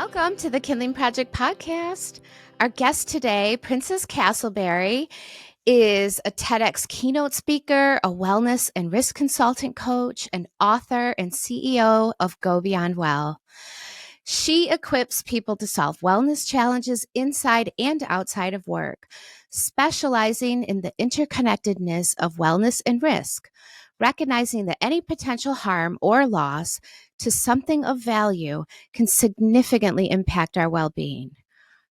Welcome to the Kindling Project podcast. Our guest today, Princess Castleberry, is a TEDx Keynote Speaker, a wellness and risk consultant coach, an author, and CEO of Go Beyond Well. She equips people to solve wellness challenges inside and outside of work, specializing in the interconnectedness of wellness and risk, recognizing that any potential harm or loss to something of value can significantly impact our well-being.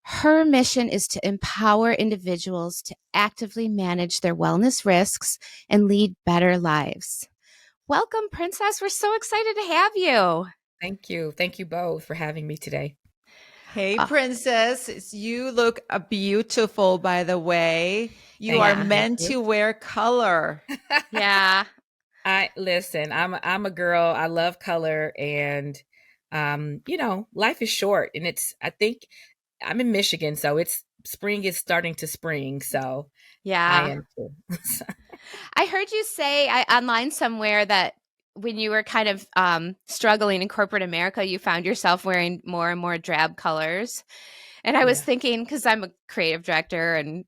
Her mission is to empower individuals to actively manage their wellness risks and lead better lives. Welcome, Princess. We're so excited to have you. Thank you. Thank you both for having me today. Hey, Princess. You look beautiful, by the way. You are meant to wear color. Yeah. I'm a girl. I love color, and life is short, and I think I'm in Michigan, so spring is starting to spring. So yeah, I am too. I heard you say online somewhere that when you were kind of struggling in corporate America, you found yourself wearing more and more drab colors. And I was thinking, because I'm a creative director, and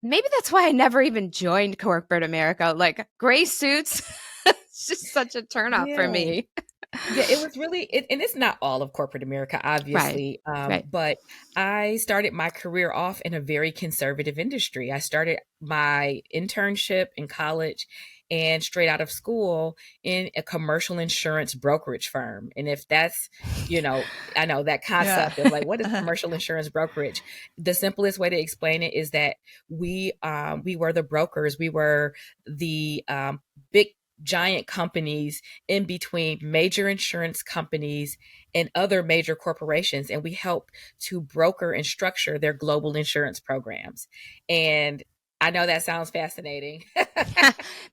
maybe that's why I never even joined corporate America. Like gray suits, it's just such a turnoff for me. Yeah, it was really, and it's not all of corporate America, obviously. Right. But I started my career off in a very conservative industry. I started my internship in college and straight out of school in a commercial insurance brokerage firm. And if that's, I know that concept of like, what is commercial insurance brokerage? The simplest way to explain it is that we were the brokers. We were the big giant companies in between major insurance companies and other major corporations. And we help to broker and structure their global insurance programs. And I know that sounds fascinating.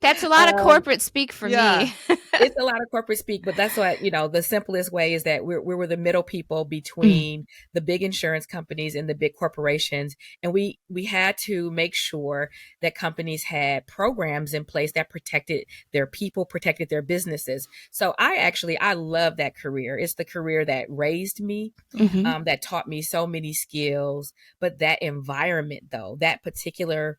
That's a lot of corporate speak for me. It's a lot of corporate speak, but that's what, the simplest way is that we were the middle people between the big insurance companies and the big corporations. And we had to make sure that companies had programs in place that protected their people, protected their businesses. So I love that career. It's the career that raised me, that taught me so many skills. But that environment, though, that particular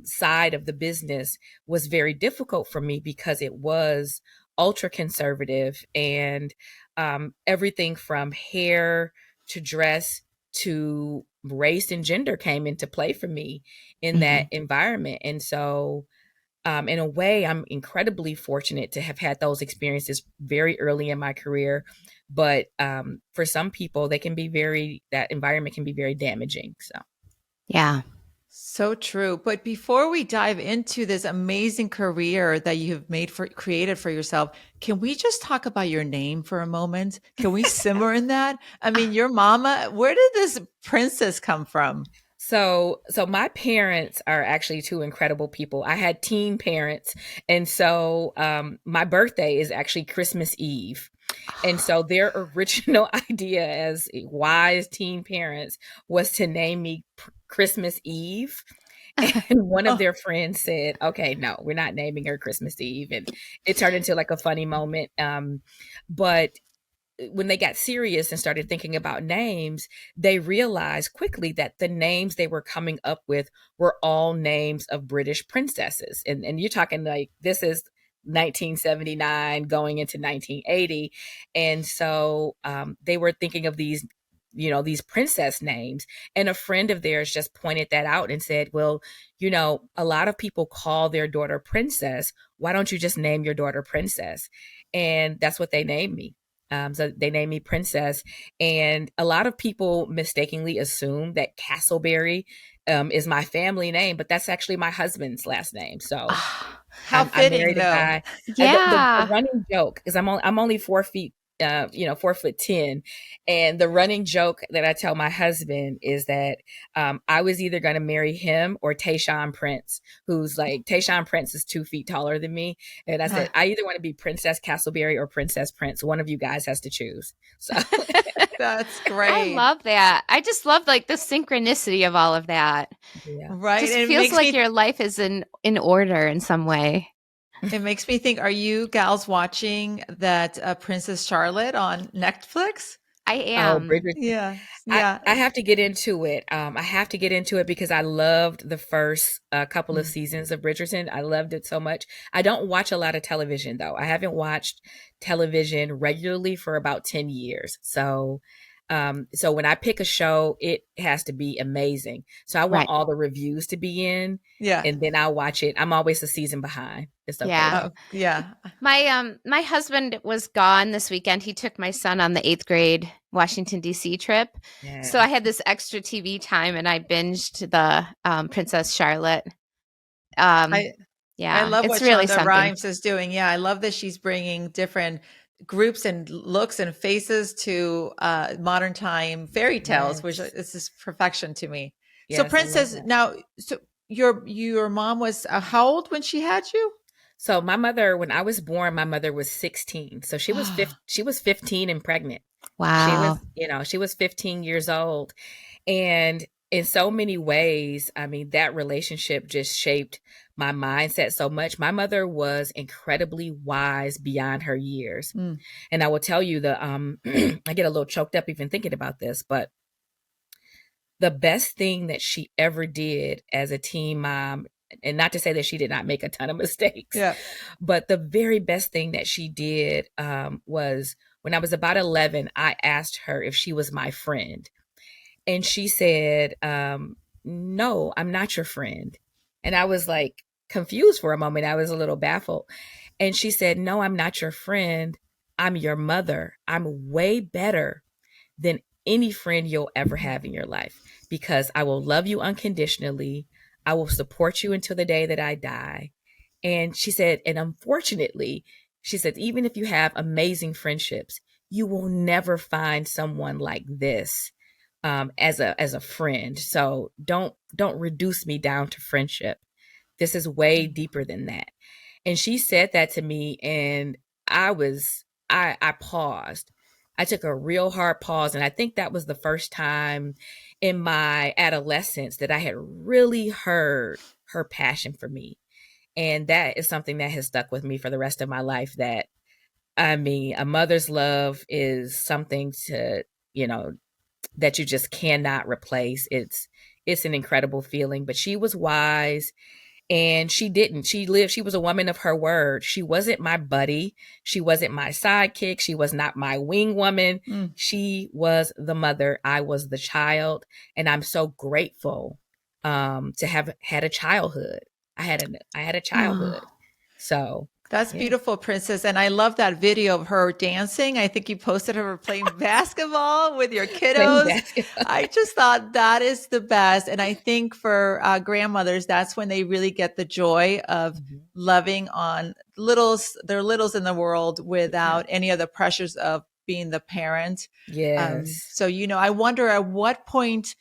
side of the business was very difficult for me because it was ultra conservative, and everything from hair to dress to race and gender came into play for me in that environment. And so in a way, I'm incredibly fortunate to have had those experiences very early in my career. But for some people, that environment can be very damaging. So, yeah. So true. But before we dive into this amazing career that you have created for yourself, can we just talk about your name for a moment? Can we simmer in that? I mean, your mama, where did this princess come from? So my parents are actually two incredible people. I had teen parents. And so my birthday is actually Christmas Eve. And so their original idea as wise teen parents was to name me Christmas Eve. And one of their friends said, okay, no, we're not naming her Christmas Eve. And it turned into like a funny moment. But when they got serious and started thinking about names, they realized quickly that the names they were coming up with were all names of British princesses. And you're talking like, this is 1979 going into 1980. And so they were thinking of these princess names. And a friend of theirs just pointed that out and said, well, a lot of people call their daughter Princess. Why don't you just name your daughter Princess? And that's what they named me. So they named me Princess. And a lot of people mistakenly assume that Castleberry is my family name, but that's actually my husband's last name. So how fitting, though. Yeah. The running joke is I'm only 4 feet 4'10", and the running joke that I tell my husband is that I was either going to marry him or Tayshaun Prince, Tayshaun Prince is 2 feet taller than me, and I said I either want to be Princess Castleberry or Princess Prince. One of you guys has to choose. So that's great. I love that. I just love like the synchronicity of all of that. Yeah. Right. It feels like your life is in order in some way. It makes me think, are you gals watching that Princess Charlotte on Netflix? I Oh, am. Bridgerton. Yeah. I Yeah. I have to get into it. I have to get into it because I loved the first couple of Mm. seasons of Bridgerton. I loved it so much. I don't watch a lot of television though. I haven't watched television regularly for about 10 years. So when I pick a show, it has to be amazing. So I want Right. all the reviews to be in, Yeah. and then I'll watch it. I'm always a season behind. It's okay Yeah. though. Yeah. My husband was gone this weekend. He took my son on the 8th grade Washington D.C. trip. So I Yes. had this extra TV time and I binged the Princess Charlotte. Um I I yeah, love it's what really Shonda something. Rhimes is doing. Yeah, I love that she's bringing different groups and looks and faces to modern time fairy tales, which Yes. is just perfection to me. So, Yes, I love Princess, that. now, so your mom was how old when she had you? So my mother, when I was born, my mother was 16. So she was 15 and pregnant. She was, Wow. she was 15 years old. And in so many ways, I mean, that relationship just shaped my mindset so much. My mother was incredibly wise beyond her years. Mm. And I will tell you I get a little choked up even thinking about this, but the best thing that she ever did as a teen mom, and not to say that she did not make a ton of mistakes, Yeah. but the very best thing that she did was when I was about 11, I asked her if she was my friend. And she said, no, I'm not your friend. And I was like confused for a moment. I was a little baffled. And she said, no, I'm not your friend. I'm your mother. I'm way better than any friend you'll ever have in your life because I will love you unconditionally. I will support you until the day that I die. And she said, and unfortunately, she said, even if you have amazing friendships, you will never find someone like this as a friend. So don't reduce me down to friendship. This is way deeper than that. And she said that to me, and I paused. I took a real hard pause, and I think that was the first time in my adolescence that I had really heard her passion for me. And that is something that has stuck with me for the rest of my life. That I mean, a mother's love is something to, you know, that you just cannot replace. It's an incredible feeling. But she was wise, and she was a woman of her word. She wasn't my buddy. She wasn't my sidekick. She was not my wing woman. Mm. She was the mother. I was the child. And I'm so grateful to have had a childhood. I had a Oh, childhood. So that's yeah. beautiful, Princess. And I love that video of her dancing. I think you posted of her playing basketball with your Playing kiddos. basketball. I just thought that is the best. And I think for grandmothers, that's when they really get the joy of Mhm. loving on their littles in the world Yeah. without any of the pressures of being the parent. Yes. So, I wonder at what point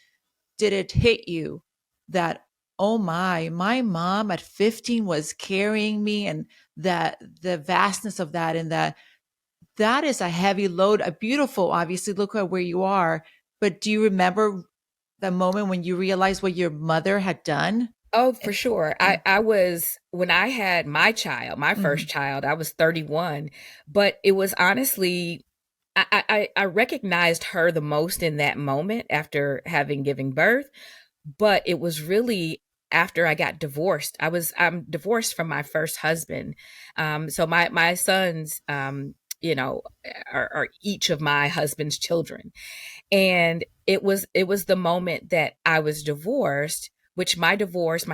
did it hit you that, oh my mom at 15 was carrying me, and that the vastness of that, and that is a heavy load, a beautiful, obviously, look at where you are. But do you remember the moment when you realized what your mother had done? Oh, for And sure. yeah. I was when I had my child, my first Mhm. child, I was 31, but it was honestly I recognized her the most in that moment after having given birth, but it was really after I got divorced. I'm divorced from my first husband. So my sons you know are each of my husband's children. And it was the moment that I was divorced, which my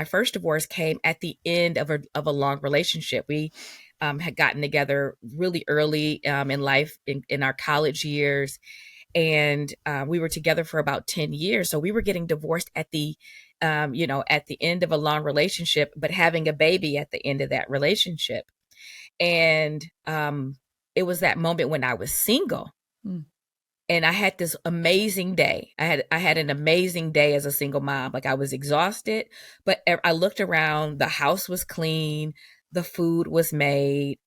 first divorce came at the end of a long relationship. We had gotten together really early in life in our college years, and we were together for about 10 years. So we were getting divorced at the at the end of a long relationship, but having a baby at the end of that relationship. And it was that moment when I was single, Mm. and I had this amazing day. I had an amazing day as a single mom. Like, I was exhausted, but I looked around, the house was clean, the food was made.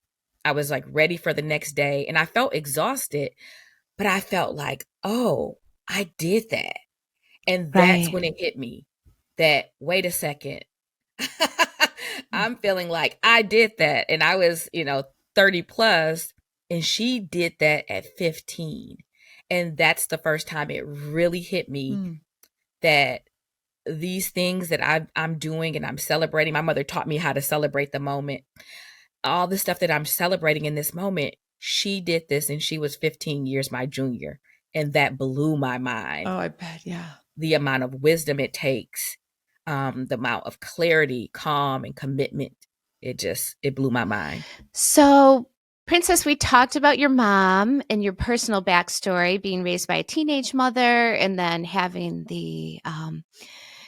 I was like ready for the next day, and I felt exhausted, but I felt like, "Oh, I did that." And that's Right. when it hit me that, wait a second. Mm. I'm feeling like I did that, and I was, 30 plus, and she did that at 15. And that's the first time it really hit me Mm. that these things that I'm doing and I'm celebrating, my mother taught me how to celebrate the moment. All the stuff that I'm celebrating in this moment, she did this and she was 15 years my junior. And that blew my mind. Oh, I bet. Yeah. The amount of wisdom it takes, the amount of clarity, calm, and commitment. It blew my mind. So, Princess, we talked about your mom and your personal backstory, being raised by a teenage mother and then having the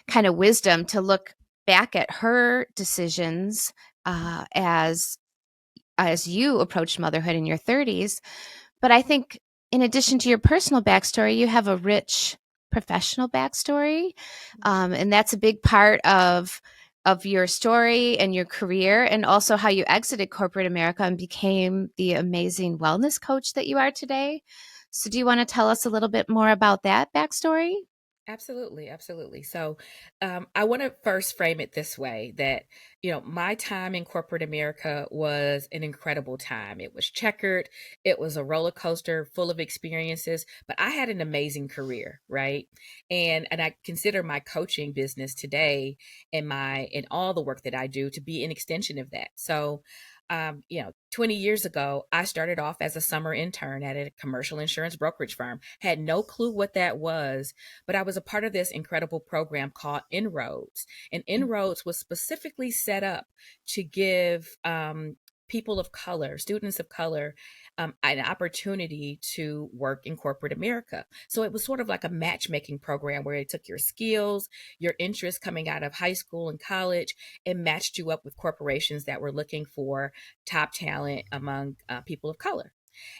kind of wisdom to look back at her decisions as you approached motherhood in your 30s. But I think in addition to your personal backstory, you have a rich professional backstory. And that's a big part of your story and your career, and also how you exited corporate America and became the amazing wellness coach that you are today. So do you want to tell us a little bit more about that backstory? Absolutely, absolutely. So, I want to first frame it this way that, my time in corporate America was an incredible time. It was checkered, it was a roller coaster full of experiences, but I had an amazing career, right? And I consider my coaching business today and all the work that I do to be an extension of that. So, 20 years ago, I started off as a summer intern at a commercial insurance brokerage firm. Had no clue what that was, but I was a part of this incredible program called Inroads. And Inroads was specifically set up to give people of color, students of color, an opportunity to work in corporate America. So it was sort of like a matchmaking program where it took your skills, your interests coming out of high school and college, and matched you up with corporations that were looking for top talent among people of color.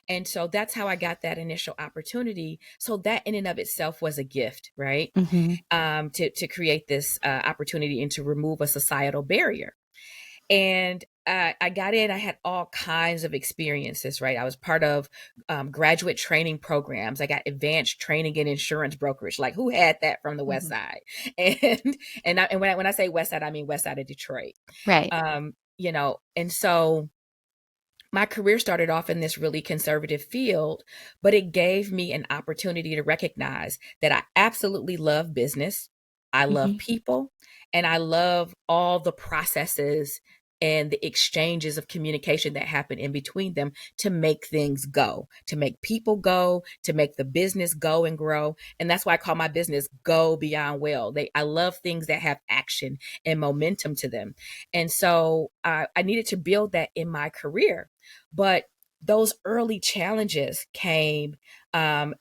And so that's how I got that initial opportunity. So that in and of itself was a gift, right? Mm-hmm. To create this opportunity and to remove a societal barrier. And I got in, I had all kinds of experiences, right? I was part of graduate training programs. I got advanced training in insurance brokerage. Like, who had that from the West Mhm. Side? And when I say West Side, I mean West Side of Detroit. Right. And so my career started off in this really conservative field, but it gave me an opportunity to recognize that I absolutely love business. I love Mm-hmm. people, and I love all the processes and the exchanges of communication that happen in between them to make things go, to make people go, to make the business go and grow. And that's why I call my business Go Beyond Well. I love things that have action and momentum to them. And so I needed to build that in my career. But those early challenges came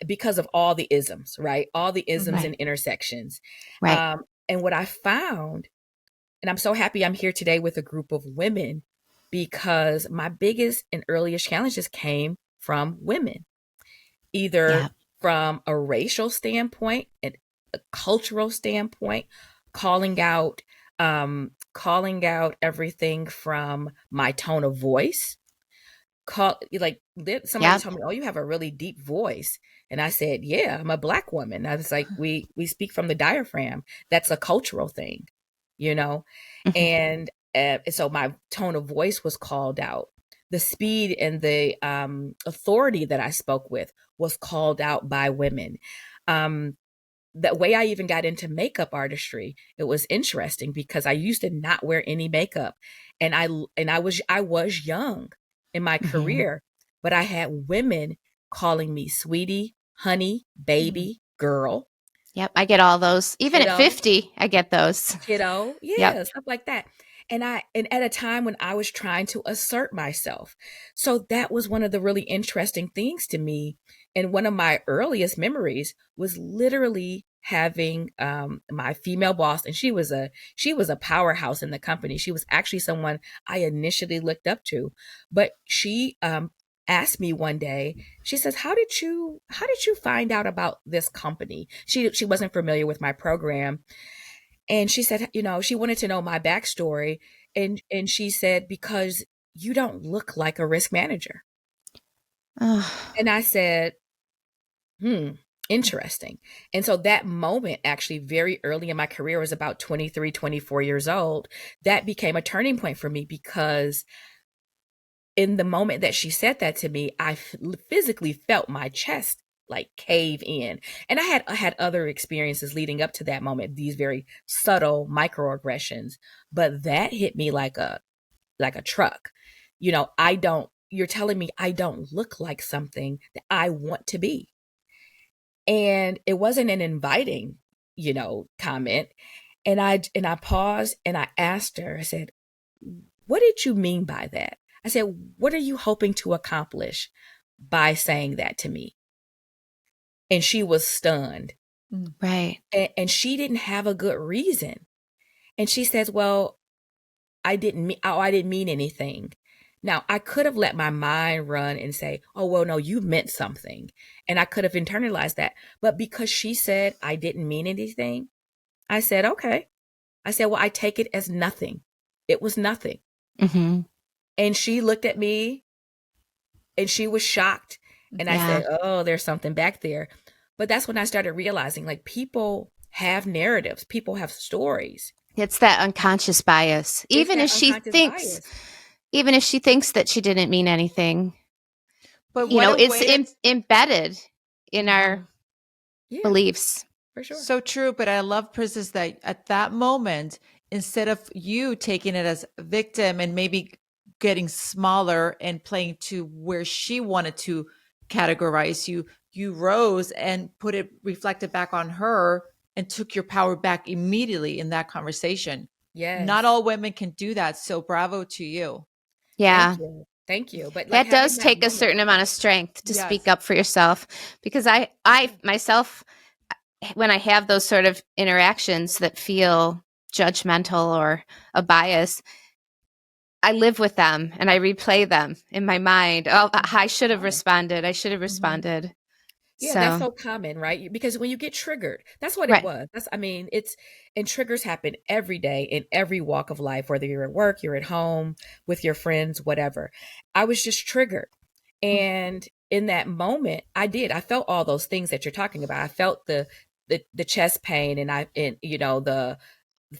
because of all the isms, right? All the isms and Right. intersections. Right. And what I found, and I'm so happy I'm here today with a group of women, because my biggest and earliest challenges came from women, either Yeah. from a racial standpoint and a cultural standpoint, calling out everything from my tone of voice. Somebody Yeah. told me, "Oh, you have a really deep voice," and I said, "Yeah, I'm a Black woman." I was like, "We speak from the diaphragm. That's a cultural thing, you know." Mm-hmm. And so my tone of voice was called out. The speed and the authority that I spoke with was called out by women. Um, the way I even got into makeup artistry, it was interesting because I used to not wear any makeup, and I was young in my Mm-hmm. career, but I had women calling me sweetie, honey, Mhm. baby, girl, Yep. I get all those. Even at kiddo, 50, I get those. kiddo, Yep. yeah, stuff like that. And at a time when I was trying to assert myself. So that was one of the really interesting things to me. And one of my earliest memories was literally having my female boss, and she was a powerhouse in the company. She was actually someone I initially looked up to, but she asked me one day. She says, how did you find out about this company? She wasn't familiar with my program, and she said, she wanted to know my backstory. And she said, because you don't look like a risk manager. Ugh. And I said, interesting. And so that moment, actually very early in my career, was about 23, 24 years old. That became a turning point for me, because in the moment that she said that to me, I physically felt my chest like cave in. And I had other experiences leading up to that moment, these very subtle microaggressions, but that hit me like a truck. You know, you're telling me I don't look like something that I want to be. And it wasn't an inviting, comment. And I paused and I asked her, I said, "What did you mean by that?" I said, "What are you hoping to accomplish by saying that to me?" And she was stunned. Right. And she didn't have a good reason. And she says, "Well, I didn't mean anything." Now, I could have let my mind run and say, "Oh, well, no, you meant something." And I could have internalized that. But because she said I didn't mean anything, I said, "Okay." I said, "Well, I take it as nothing." It was nothing. Mm-hmm. And she looked at me and she was shocked. And I Yeah. said, "Oh, there's something back there." But that's when I started realizing, like, people have narratives, people have stories. It's that unconscious bias. It's that unconscious bias. Even if she thinks that she didn't mean anything, But what a it's way to embedded in our Yeah, beliefs. for sure. So true, but I love, Princess, that at that moment, instead of you taking it as a victim and maybe getting smaller and playing to where she wanted to categorize you, you rose and put it reflected back on her and took your power back immediately in that conversation. Not Yes. all women can do that, so bravo to you. Yeah. Thank you. Thank you. But like That having does that take a moment. certain amount of strength to Yes. speak up for yourself, because I myself, when I have those sort of interactions that feel judgmental or a bias, I live with them and I replay them in my mind. Oh, I should have responded. I should have responded. Yeah, that's So, so common, right? Because when you get triggered, that's what it right. was. I mean, and triggers happen every day in every walk of life, whether you're at work, you're at home, with your friends, whatever. I was just triggered. And in that moment, I felt all those things that you're talking about. I felt the chest pain, and the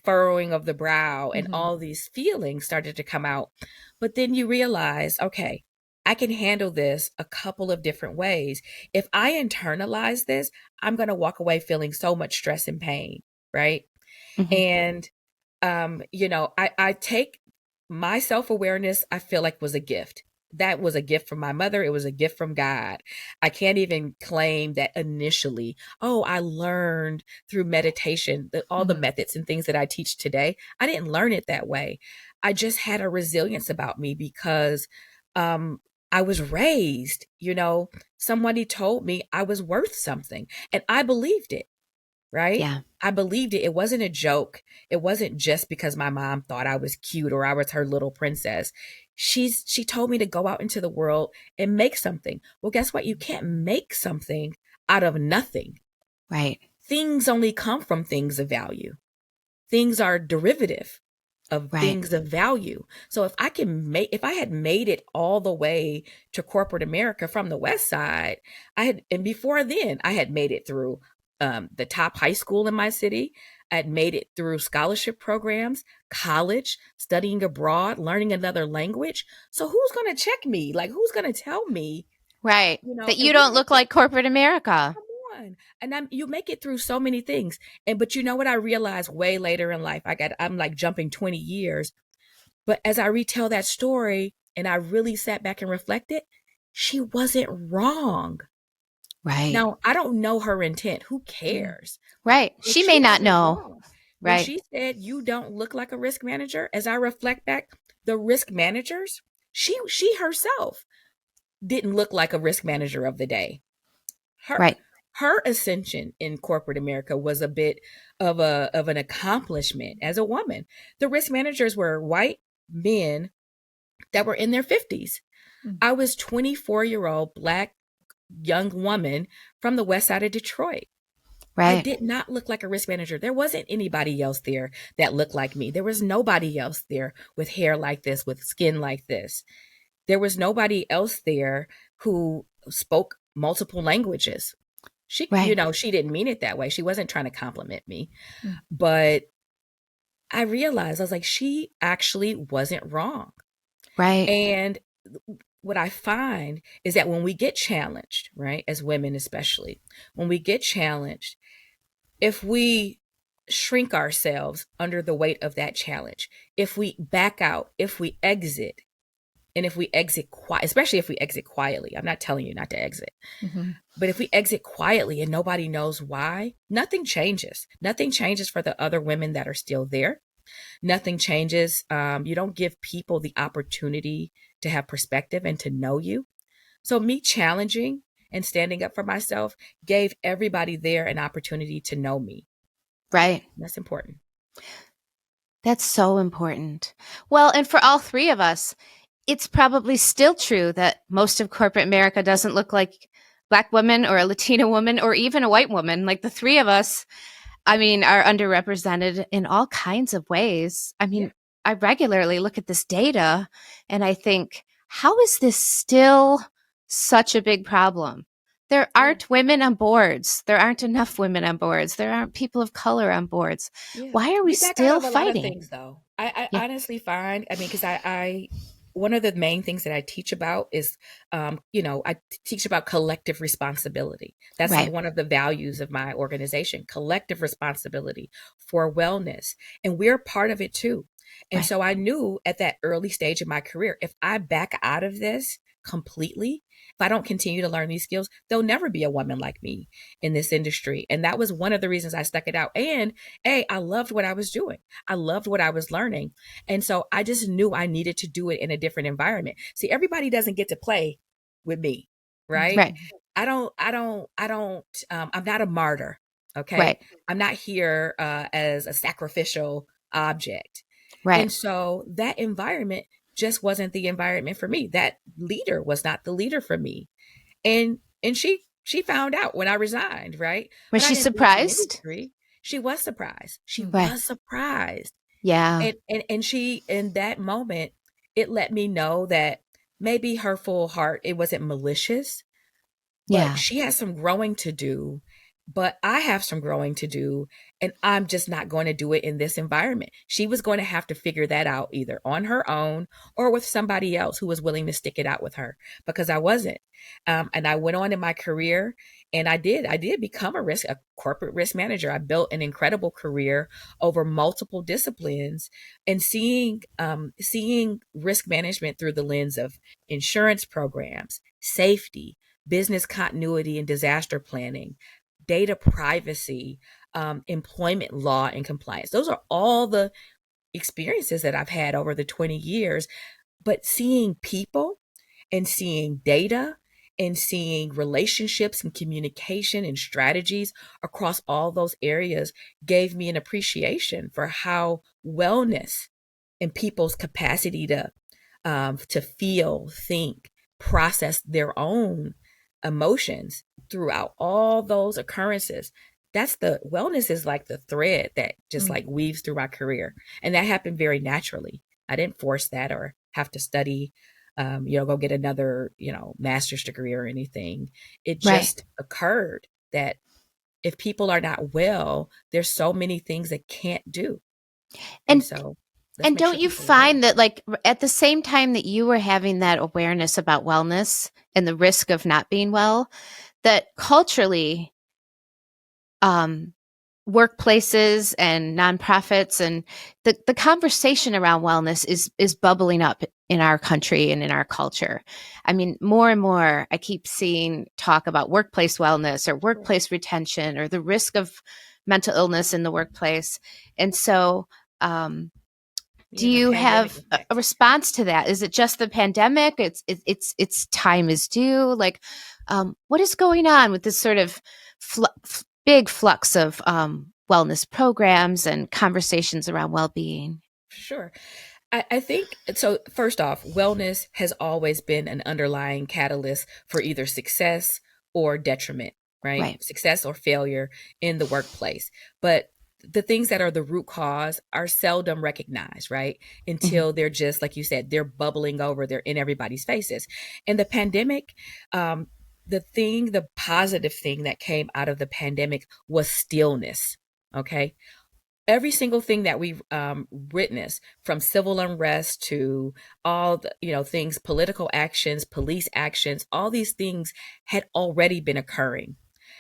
furrowing of the brow, and Mhm. all these feelings started to come out. But then you realize, okay, I can handle this a couple of different ways. If I internalize this, I'm going to walk away feeling so much stress and pain, right? Mhm. And I take my self-awareness, I feel like, was a gift. That was a gift from my mother. It was a gift from God. I can't even claim that initially, oh, I learned through meditation, all the Mhm. methods and things that I teach today. I didn't learn it that way. I just had a resilience about me because um, I was raised, somebody told me I was worth something, and I believed it, right? Yeah. I believed it. It wasn't a joke. It wasn't just because my mom thought I was cute or I was her little princess. She told me to go out into the world and make something. Well, guess what? You can't make something out of nothing. Right. Things only come from things of value. Things are derivative of Right. things of value. So if I had made it all the way to corporate America from the West Side, and before then, I had made it through the top high school in my city. I had made it through scholarship programs, college, studying abroad, learning another language. So who's going to check me? Like, who's going to tell me, Right. That and you we don't make look it. like corporate America. Come on. And you make it through so many things. But you know what I realized way later in life? I'm like jumping 20 years. But as I retell that story and I really sat back and reflected, she wasn't wrong. Right. Now, I don't know her intent. Who Mhm. cares? Right. But She may she not wasn't know. wrong. When Right. she said you don't look like a risk manager, as I reflect back, the risk managers, she herself didn't look like a risk manager of the day. Her Right. her ascension in corporate America was a bit of an accomplishment as a woman. The risk managers were white men that were in their 50s. Mhm. I was 24-year-old Black young woman from the west side of Detroit. I Right. did not look like a risk manager. There wasn't anybody else there that looked like me. There was nobody else there with hair like this, with skin like this. There was nobody else there who spoke multiple languages. Right. She didn't mean it that way. She wasn't trying to compliment me. Mm. But I realized, I was like, she actually wasn't wrong. Right. And what I find is that when we get challenged, right, as women especially, when we get challenged, if we shrink ourselves under the weight of that challenge, if we back out, if we exit, and if we exit especially if we exit quietly, I'm not telling you not to exit, but if we exit quietly and nobody knows why, nothing changes. Nothing changes for the other women that are still there. Nothing changes. You don't give people the opportunity to have perspective and to know you. So me challenging and standing up for myself gave everybody there an opportunity to know me. Right. That's important. That's so important. Well, and for all three of us, it's probably still true that most of corporate America doesn't look like Black women or a Latina woman or even a white woman. Like the three of us, I mean, are underrepresented in all kinds of ways. I mean, Yeah. I regularly look at this data and I think, how is this still such a big problem? There aren't women on boards. There aren't enough women on boards. There aren't people of color on boards. Yeah. Why are we We back out still of a lot of fighting? things though. I Yeah. honestly find, I mean, because I one of the main things that I teach about is, I teach about collective responsibility. That's Right. one of the values of my organization, collective responsibility for wellness. And we're part of it too. And Right. so I knew at that early stage of my career, if I back out of this completely, if I don't continue to learn these skills, there'll never be a woman like me in this industry. And that was one of the reasons I stuck it out. And I loved what I was doing. I loved what I was learning. And so I just knew I needed to do it in a different environment. See, everybody doesn't get to play with me, right? Right. I'm not a martyr. Okay. Right. I'm not here as a sacrificial object. Right. And so that environment just wasn't the environment for me. That leader was not the leader for me. And she found out when I resigned, right? Was But I she didn't leave the surprised? industry. She was surprised. She Right. was surprised. Yeah. And she, in that moment, it let me know that maybe her full heart, it wasn't malicious, but Yeah. she has some growing to do. But I have some growing to do, and I'm just not going to do it in this environment. She was going to have to figure that out either on her own or with somebody else who was willing to stick it out with her, because I wasn't. And I went on in my career, and I did become a corporate risk manager. I built an incredible career over multiple disciplines, and seeing risk management through the lens of insurance programs, safety, business continuity and disaster planning, data privacy, employment law and compliance. Those are all the experiences that I've had over the 20 years. But seeing people and seeing data and seeing relationships and communication and strategies across all those areas gave me an appreciation for how wellness and people's capacity to feel, think, process their own emotions throughout all those occurrences. That's the wellness is like the thread that just like weaves through my career. And that happened very naturally. I didn't force that or have to study, go get another, master's degree or anything. It just occurred that if people are not well, there's so many things they can't do. And And so let's and make don't sure you people are well. find that like at the same time that you were having that awareness about wellness and the risk of not being well, that culturally workplaces and nonprofits and the conversation around wellness is bubbling up in our country and in our culture. I mean, more and more I keep seeing talk about workplace wellness or workplace retention or the risk of mental illness in the workplace. And so do The you pandemic have a effect. response to that? Is it just the pandemic? It's time is due. Like, what is going on with this sort of big flux of wellness programs and conversations around well-being? Sure. I think so. First off, wellness has always been an underlying catalyst for either success or detriment, right? Right. Success or failure in the workplace. But the things that are the root cause are seldom recognized, right? Mhm. Until they're just, like you said, they're bubbling over, they're in everybody's faces. And the pandemic, the positive thing that came out of the pandemic was stillness. Okay. every single thing that we've witnessed, from civil unrest to all the, things, political actions, police actions, all these things had already been occurring,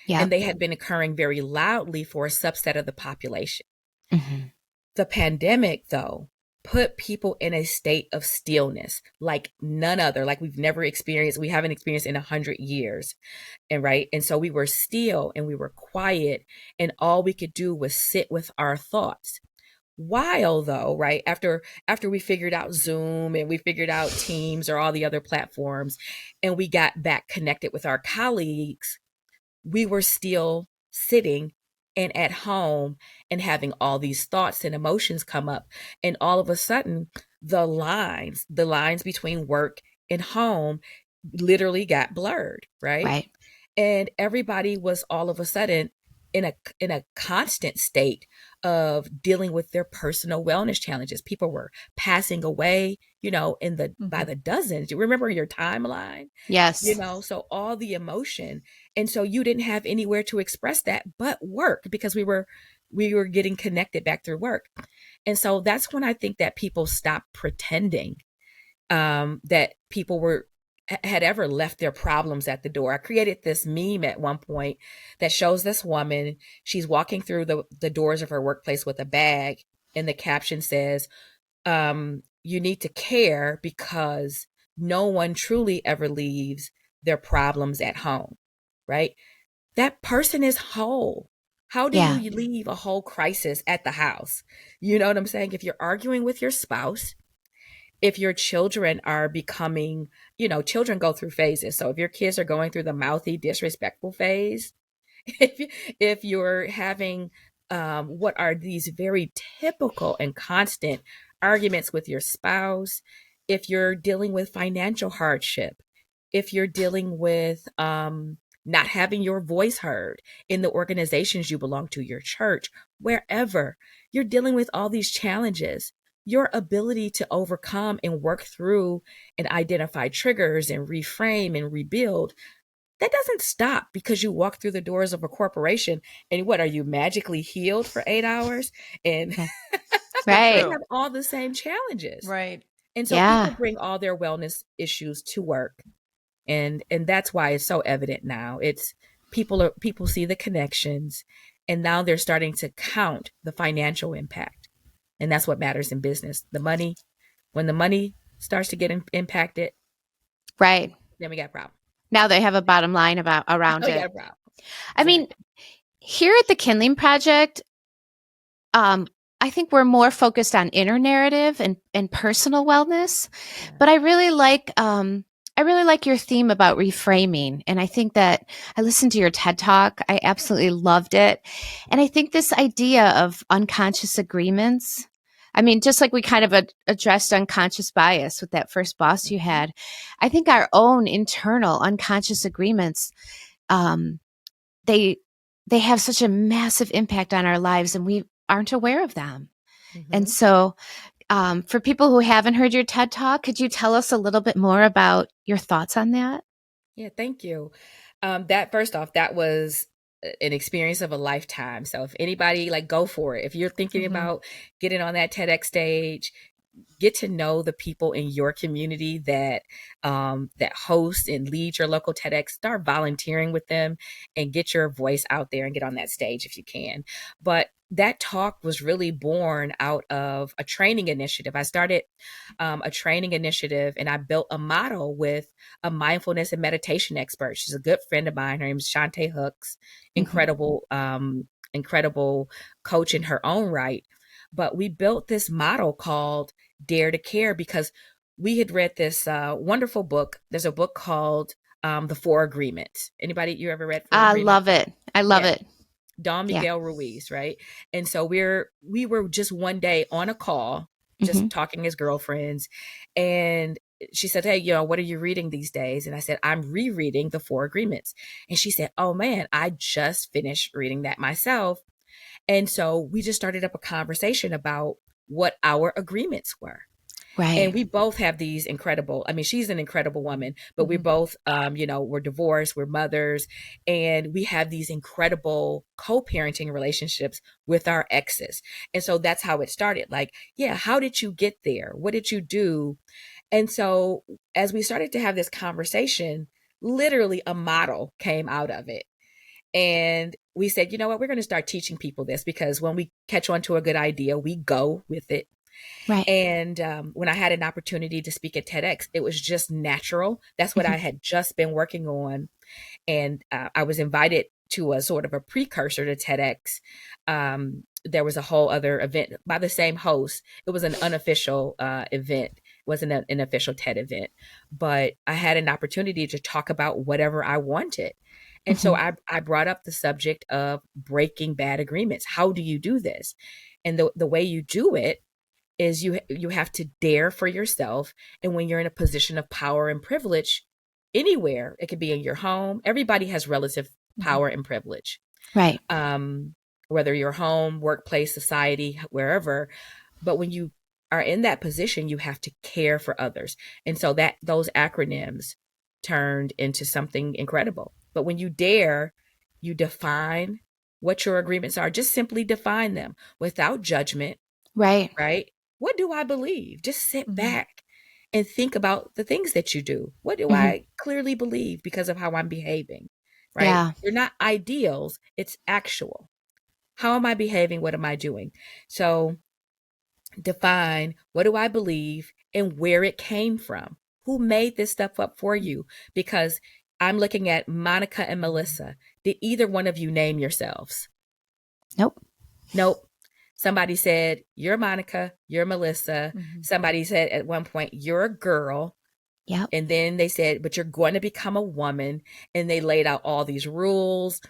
and Yep. they had been occurring very loudly for a subset of the population. Mhm. The pandemic, though, put people in a state of stillness like none other, like we haven't experienced in 100 years. And so we were still and we were quiet, and all we could do was sit with our thoughts. While though, right, after we figured out Zoom and we figured out Teams or all the other platforms, and we got back connected with our colleagues, we were still sitting and at home and having all these thoughts and emotions come up. And all of a sudden, the lines between work and home literally got blurred, right? Right. And everybody was all of a sudden in a constant state of dealing with their personal wellness challenges. People were passing away, by Mhm. the dozens. You remember your timeline? Yes. So all the emotion. And so you didn't have anywhere to express that but work, because we were getting connected back through work. And so that's when I think that people stopped pretending that people had ever left their problems at the door. I created this meme at one point that shows this woman. She's walking through the doors of her workplace with a bag, and the caption says, you need to care because no one truly ever leaves their problems at home, right? That person is whole. How do you Yeah. leave a whole crisis at the house? You know what I'm saying? If you're arguing with your spouse, if your children are becoming, children go through phases. So if your kids are going through the mouthy, disrespectful phase, if you're having what are these very typical and constant arguments with your spouse, if you're dealing with financial hardship, if you're dealing with not having your voice heard in the organizations you belong to, your church, wherever, you're dealing with all these challenges. Your ability to overcome and work through and identify triggers and reframe and rebuild, that doesn't stop because you walk through the doors of a corporation. And what, are you magically healed for 8 hours? And Yeah. So Right. you true. have all the same challenges. Right. And so people Yeah. bring all their wellness issues to work. And that's why it's so evident now. It's people see the connections, and now they're starting to count the financial impact. And that's what matters in business. The money, when the money starts to get impacted, Right. then we got a problem. Now they have a bottom line around We got it. a problem. I mean, Exactly. here at the Kindling Project, I think we're more focused on inner narrative and personal wellness. Yeah. But I really like your theme about reframing. And I think that I listened to your TED talk. I absolutely loved it. And I think this idea of unconscious agreements, I mean, just like we kind of addressed unconscious bias with that first boss you Mhm. had, I think our own internal unconscious agreements, um, they they have such a massive impact on our lives, and we aren't aware of them. And Mhm. so, for people who haven't heard your TED talk, could you tell us a little bit more about your thoughts on that? Yeah, thank you. That first off, that was an experience of a lifetime. So if anybody, like, go for it. If you're thinking Mhm. about getting on that TEDx stage, get to know the people in your community that host and lead your local TEDx. Start volunteering with them and get your voice out there and get on that stage if you can. But that talk was really born out of a training initiative. I started a training initiative, and I built a model with a mindfulness and meditation expert. She's a good friend of mine. Her name is Shantae Hooks. Mhm. Incredible coach in her own right. But we built this model called Dare to Care because we had read this wonderful book. There's a book called The Four Agreements. Anybody, you ever read Four I Agreements? love it. I love Yeah, it. Don Yeah. Miguel Ruiz, right? And so we were just one day on a call, Mhm. just talking as girlfriends, and she said, "Hey, what are you reading these days?" And I said, "I'm rereading The Four Agreements." And she said, "Oh man, I just finished reading that myself." And so we just started up a conversation about what our agreements were. Right. And we both have these incredible, I mean, she's an incredible woman, but we're Mhm. both, we're divorced, we're mothers, and we have these incredible co-parenting relationships with our exes. And so that's how it started. Like, yeah, how did you get there? What did you do? And so as we started to have this conversation, literally a model came out of it. And we said, you know what, we're going to start teaching people this, because when we catch on to a good idea, we go with it. Right. And when I had an opportunity to speak at TEDx, it was just natural. That's what I had just been working on. And I was invited to a sort of a precursor to TEDx. There was a whole other event by the same host. It was an unofficial event. It wasn't an official TED event, but I had an opportunity to talk about whatever I wanted. And so I brought up the subject of breaking bad agreements. How do you do this? And the way you do it is you have to dare for yourself. And when you're in a position of power and privilege, anywhere, it could be in your home, everybody has relative Mhm. power and privilege, Right. whether your home, workplace, society, wherever. But when you are in that position, you have to care for others. And so that those acronyms turned into something incredible. But when you dare, you define what your agreements are. Just simply define them without judgment, Right. right? What do I believe? Just sit Mhm. back and think about the things that you do. What do Mhm. I clearly believe because of how I'm behaving, right? Yeah. They're not ideals, it's actual. How am I behaving? What am I doing? So define, what do I believe and where it came from? Who made this stuff up for you? Because I'm looking at Monica and Melissa. Did either one of you name yourselves? Nope. Nope. Somebody said, you're Monica, you're Melissa. Mhm. Somebody said at one point, you're a girl. Yep. And then they said, but you're going to become a woman. And they laid out all these rules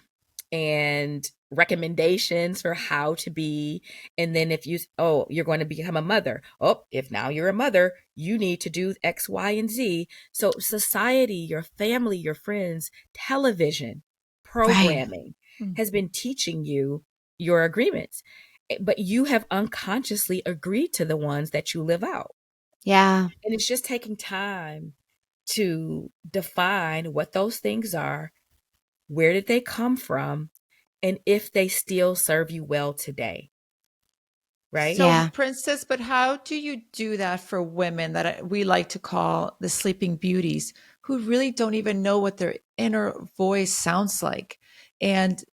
and recommendations for how to be. And then if you, oh, you're going to become a mother. Oh, if now you're a mother, you need to do X, Y, and Z. So society, your family, your friends, television, Right. programming Mhm. has been teaching you your agreements. But you have unconsciously agreed to the ones that you live out. Yeah. And it's just taking time to define what those things are, where did they come from, and if they still serve you well today, right? So, Yeah. Princess, but how do you do that for women that we like to call the sleeping beauties who really don't even know what their inner voice sounds like and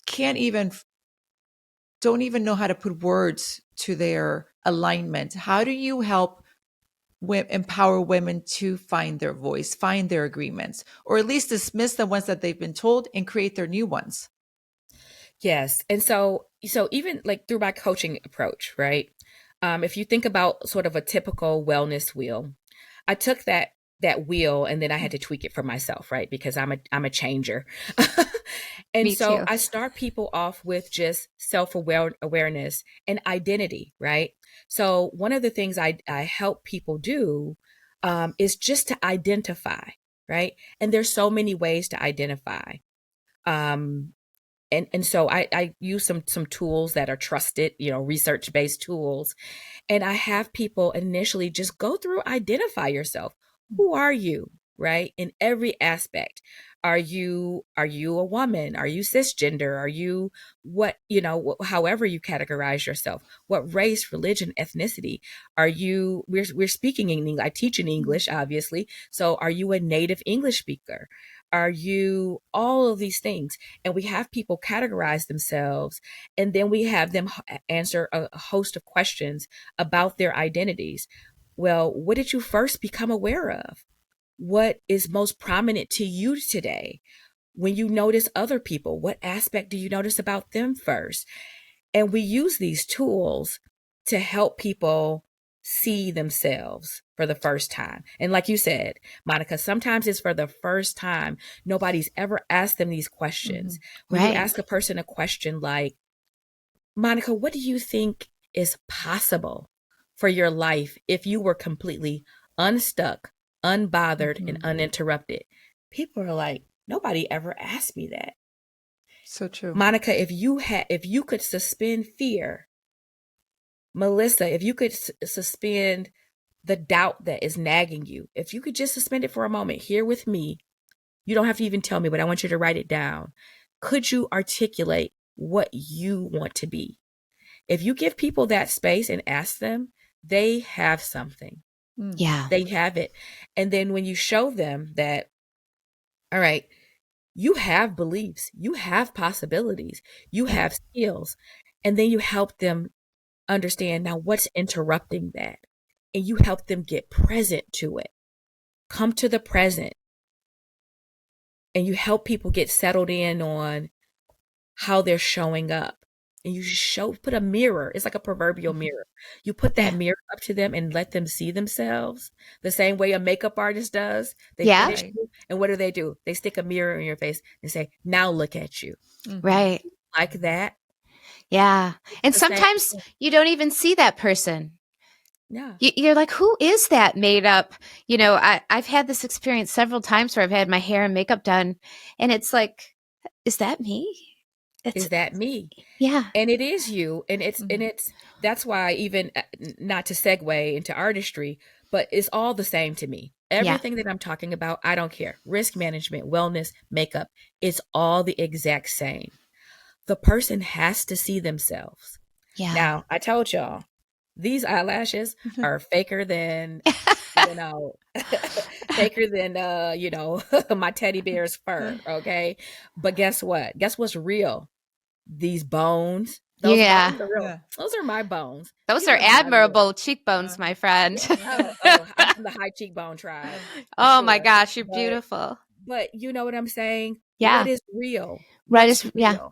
can't even, don't even know how to put words to their alignment? How do you help empower women to find their voice, find their agreements, or at least dismiss the ones that they've been told and create their new ones? Yes. And so even like through my coaching approach, right? If you think about sort of a typical wellness wheel, I took that wheel and then I had to tweak it for myself, right? Because I'm a changer. And Me so too. I start people off with just awareness and identity, right? So one of the things I help people do is just to identify, right? And there's so many ways to identify. Um, and so I use some tools that are trusted, research based tools, and I have people initially just go through, identify yourself. Who are you, right? In every aspect. Are you a woman? Are you cisgender? Are you what, however you categorize yourself? What race, religion, ethnicity? Are you we're speaking in English. I teach in English, obviously. So are you a native English speaker? Are you all of these things? And we have people categorize themselves, and then we have them answer a host of questions about their identities. Well, what did you first become aware of? What is most prominent to you today? When you notice other people, what aspect do you notice about them first? And we use these tools to help people see themselves for the first time. And like you said, Monica, sometimes it's for the first time. Nobody's ever asked them these questions. Mhm. When you Right. ask a person a question like, Monica, what do you think is possible for your life if you were completely unstuck, unbothered, and Mhm. uninterrupted? People are like, nobody ever asked me that. So true. Monica, if you could suspend fear, Melissa, if you could suspend the doubt that is nagging you, if you could just suspend it for a moment here with me, you don't have to even tell me, but I want you to write it down. Could you articulate what you want to be? If you give people that space and ask them, they have something. Yeah. They have it. And then when you show them that, all right, you have beliefs, you have possibilities, you have skills, and then you help them understand now what's interrupting that. And you help them get present to it. Come to the present. And you help people get settled in on how they're showing up. And you put a mirror. It's like a proverbial mirror. You put that mirror up to them and let them see themselves the same way a makeup artist does. They finish you, and what do? They stick a mirror in your face and say, now look at you. Right. Like that. Yeah. And sometimes you don't even see that person. Yeah. You're like, who is that made up? You know, I've had this experience several times where I've had my hair and makeup done, and it's like, is that me? Is that me? Yeah. And it is you. And it's that's why, even not to segue into artistry, but it's all the same to me. Everything that I'm talking about, I don't care. Risk management, wellness, makeup, it's all the exact same. The person has to see themselves. Yeah. Now, I told y'all, these eyelashes are faker than, faker than, my teddy bear's fur. Okay. But guess what? Guess what's real? These bones. Those bones are real. Yeah. Those are my bones. Those are admirable cheekbones, my friend. I'm from the high cheekbone tribe. Oh my gosh, you're beautiful. But you know what I'm saying? Yeah. What is real? What's real? Yeah.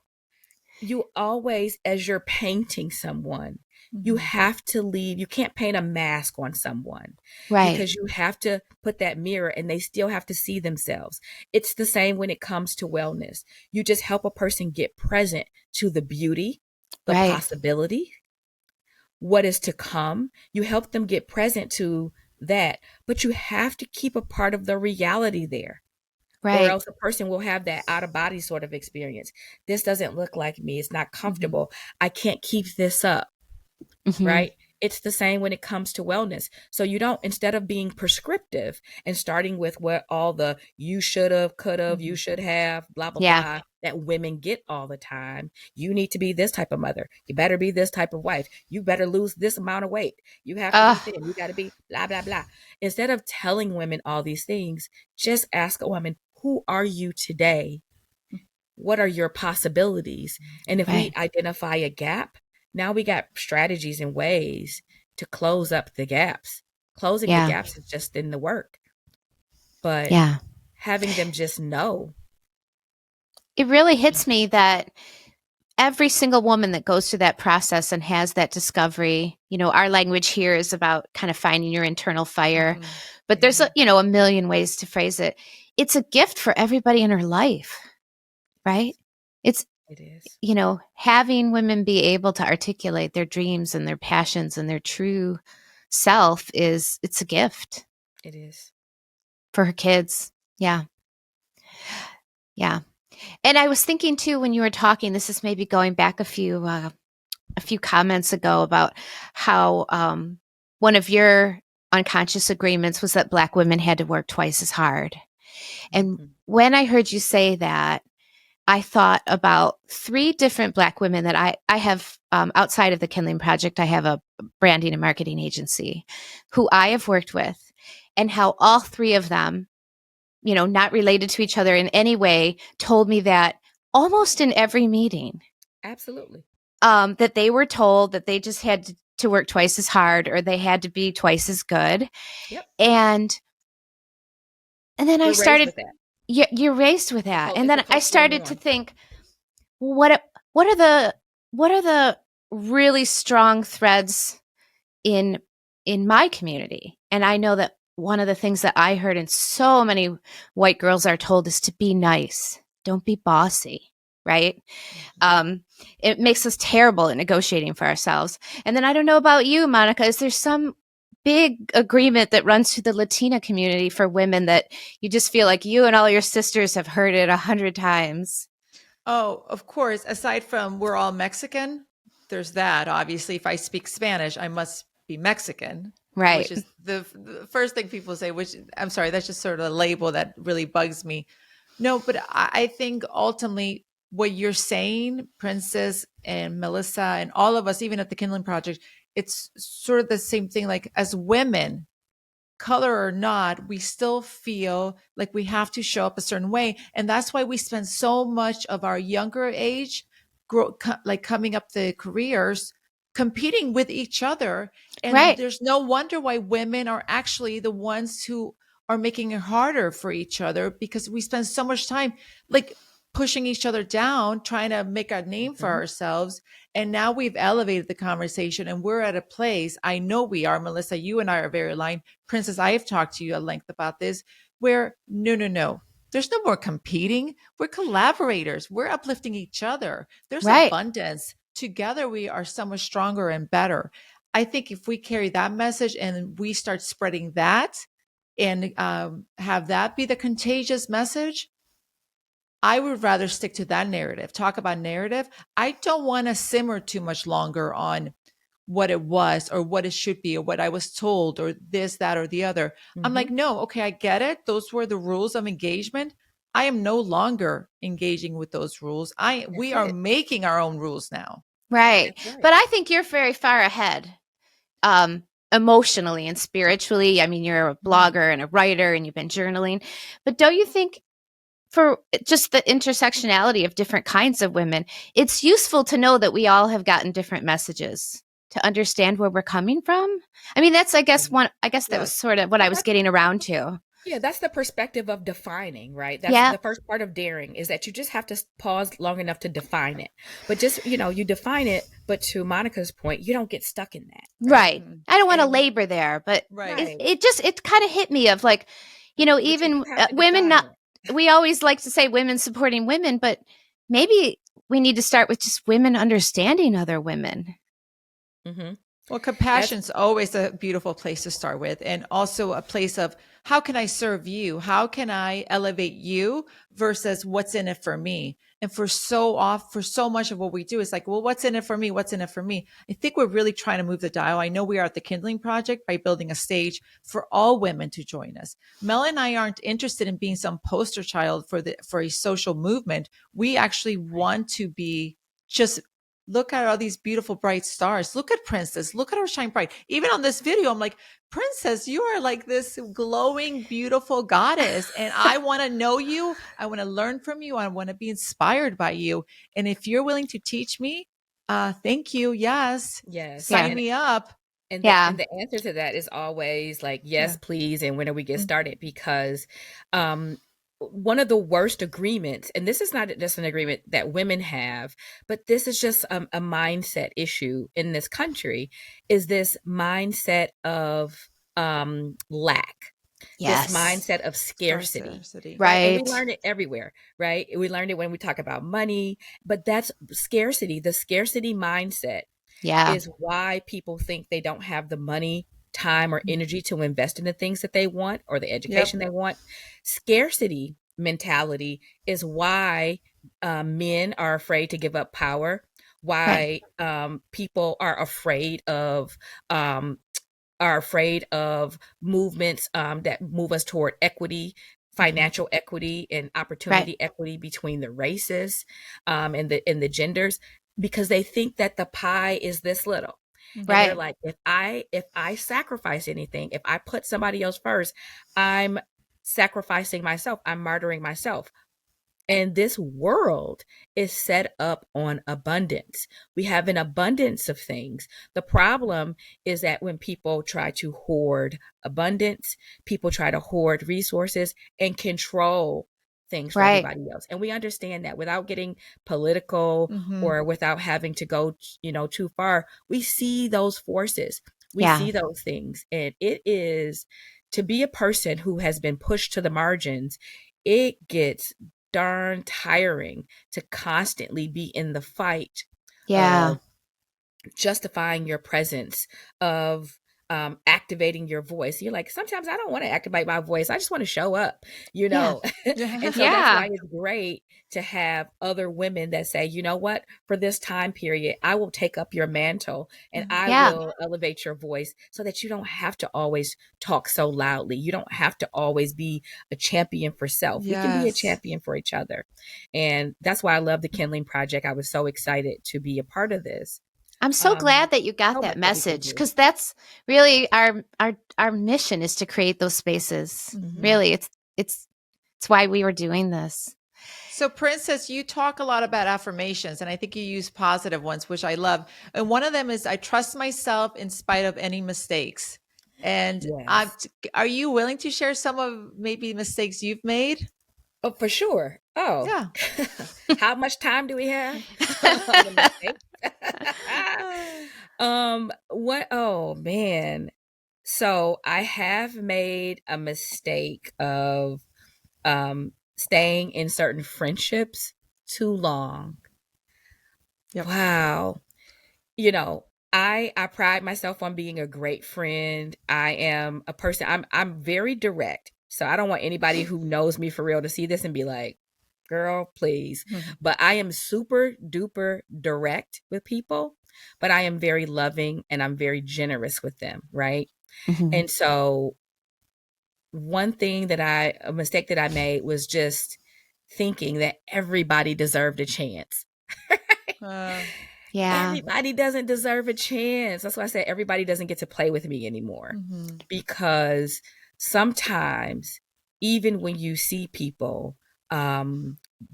You always, as you're painting someone, you have to leave. You can't paint a mask on someone. Right. Because you have to put that mirror, and they still have to see themselves. It's the same when it comes to wellness. You just help a person get present to the beauty, the possibility, what is to come. You help them get present to that, but you have to keep a part of the reality there. Right. Or else a person will have that out of body sort of experience. This doesn't look like me. It's not comfortable. I can't keep this up. Right. It's the same when it comes to wellness. So you don't, instead of being prescriptive and starting with what all the you should have, could have, you should have, blah, blah, blah, that women get all the time. You need to be this type of mother. You better be this type of wife. You better lose this amount of weight. You have to be thin. You got to be blah, blah, blah. Instead of telling women all these things, just ask a woman, who are you today? What are your possibilities? And if we identify a gap, now we got strategies and ways to close up the gaps. Closing the gaps is just in the work. But having them just know. It really hits me that every single woman that goes through that process and has that discovery, you know, our language here is about kind of finding your internal fire. But there's, a million ways to phrase it. It's a gift for everybody in her life, right? It is. You know, having women be able to articulate their dreams and their passions and their true self it's a gift. It is. For her kids. Yeah. Yeah. And I was thinking too, when you were talking, this is maybe going back a few comments ago about how one of your unconscious agreements was that Black women had to work twice as hard. And when I heard you say that, I thought about 3 different Black women that I have outside of the Kindling Project. I have a branding and marketing agency who I have worked with, and how all 3 of them, you know, not related to each other in any way, told me that almost in every meeting. Absolutely. That they were told that they just had to work twice as hard, or they had to be twice as good. Yep. And then I started. You're raised with that. And then I started to think, what are the really strong threads in my community? And I know that one of the things that I heard, and so many white girls are told, is to be nice. Don't be bossy, right? It makes us terrible at negotiating for ourselves. And then I don't know about you, Monica, is there some big agreement that runs through the Latina community for women that you just feel like you and all your sisters have heard it 100 times? Oh, of course. Aside from we're all Mexican, there's that. Obviously, if I speak Spanish, I must be Mexican. Right. which is the first thing people say, which I'm sorry, that's just sort of a label that really bugs me. No, but I think ultimately what you're saying, Princess and Melissa, and all of us, even at the Kindling Project, it's sort of the same thing. Like as women, color or not, we still feel like we have to show up a certain way. And that's why we spend so much of our younger age like coming up the careers competing with each other. And Right. there's no wonder why women are actually the ones who are making it harder for each other, because we spend so much time like pushing each other down, trying to make a name for Mhm. ourselves. And now we've elevated the conversation and we're at a place, I know we are, Melissa, you and I are very aligned. Princess, I have talked to you at length about this, where no, no, no. There's no more competing. We're collaborators. We're uplifting each other. There's Right. abundance. Together, we are so much stronger and better. I think if we carry that message and we start spreading that and have that be the contagious message, I would rather stick to that narrative. Talk about narrative. I don't want to simmer too much longer on what it was or what it should be or what I was told or this, that, or the other. I'm like, Mhm. no, okay, I get it. Those were the rules of engagement. I am no longer engaging with those rules. That's We are it. making our own rules now. Right. That's right. But I think you're very far ahead, um, emotionally and spiritually. I mean, you're a Mhm. blogger and a writer and you've been journaling. But don't you think for just the intersectionality of different kinds of women, it's useful to know that we all have gotten different messages to understand where we're coming from? I mean, that's, I guess, Yeah. one, I guess that was Yes. sort of what I Well, was getting around to. yeah, that's the perspective of defining, right? That's Yeah. the first part of daring, is that you just have to pause long enough to define it. But just, you define it, but to Monica's point, you don't get stuck in that, right? Right. Mhm. I don't want to And labor there, but Right. it, right, it just, it kind of hit me of like, but you even do have to women define not, it. we always like to say women supporting women, but maybe we need to start with just women understanding other women. Hmm. Well, That's compassion's always a beautiful place to start with, and also a place of how can I serve you? How can I elevate you versus what's in it for me? And for so much of what we do is like, well, what's in it for me? What's in it for me? I think we're really trying to move the dial. I know we are at the Kindling Project by building a stage for all women to join us. Mel and I aren't interested in being some poster child for a social movement. We actually right. want to be just look at all these beautiful bright stars. Look at Princess. Look at her shine bright. Even on this video, I'm like, Princess, you are like this glowing, beautiful goddess. And I want to know you. I want to learn from you. I want to be inspired by you. And if you're willing to teach me, thank you. Yes. Yes. Yeah. Sign me up. Yeah. And the answer to that is always like, Yeah. yes, please, and when do we get Mm. started? Because um one of the worst agreements, and this is not just an agreement that women have, but this is just a mindset issue in this country, is this mindset of lack, this Yes. mindset of scarcity, Scarcity. right? And we Right. learn it everywhere, right? We learned it when we talk about money, but that's scarcity. The scarcity mindset Yeah. is why people think they don't have the money, time, or Mm. energy to invest in the things that they want or the education Yep. they want. Scarcity mentality is why men are afraid to give up power, Right. why people um, are afraid of movements that move us toward equity, Mhm. financial equity, and Right. opportunity equity between the races, and the genders, because they think that the pie is this little. And they're Mhm. Right. like, if I sacrifice anything, if I put somebody else first, I'm sacrificing myself, I'm martyring myself. And this world is set up on abundance. We have an abundance of things. The problem is that when people try to hoard abundance, people try to hoard resources and control things for Right. everybody else. And we understand that without getting political Mhm. or without having to go, too far. We see those forces. We Yeah. see those things. And it is, to be a person who has been pushed to the margins, it gets darn tiring to constantly be in the fight Yeah. of justifying your presence, of activating your voice. You're like, sometimes I don't want to activate my voice. I just want to show up, Yeah. And so that's Yeah. why it's great to have other women that say, you know what, for this time period, I will take up your mantle and I Yeah. will elevate your voice so that you don't have to always talk so loudly. You don't have to always be a champion for self. We can be a Yes. champion for each other. And that's why I love the Kindling Project. I was so excited to be a part of this. I'm so glad that you got So that much that we can message, do. because that's really our mission, is to create those spaces. Really, it's why we were doing this. So, Princess, you talk a lot about affirmations, and I think you use positive ones, which I love. And one of them is, I trust myself in spite of any mistakes. And Yes. are you willing to share some of maybe mistakes you've made? Oh, for sure. Oh, Yeah. how much time do we have? On the mistake? What? Oh, man. So I have made a mistake of staying in certain friendships too long. Yep. Wow. You know, I pride myself on being a great friend. I am a person, I'm very direct. So I don't want anybody who knows me for real to see this and be like, girl, please. But I am super duper direct with people, but I am very loving and I'm very generous with them, right? And so a mistake that I made was just thinking that everybody deserved a chance. Yeah. Everybody doesn't deserve a chance. That's why I say everybody doesn't get to play with me anymore. Because sometimes, even when you see people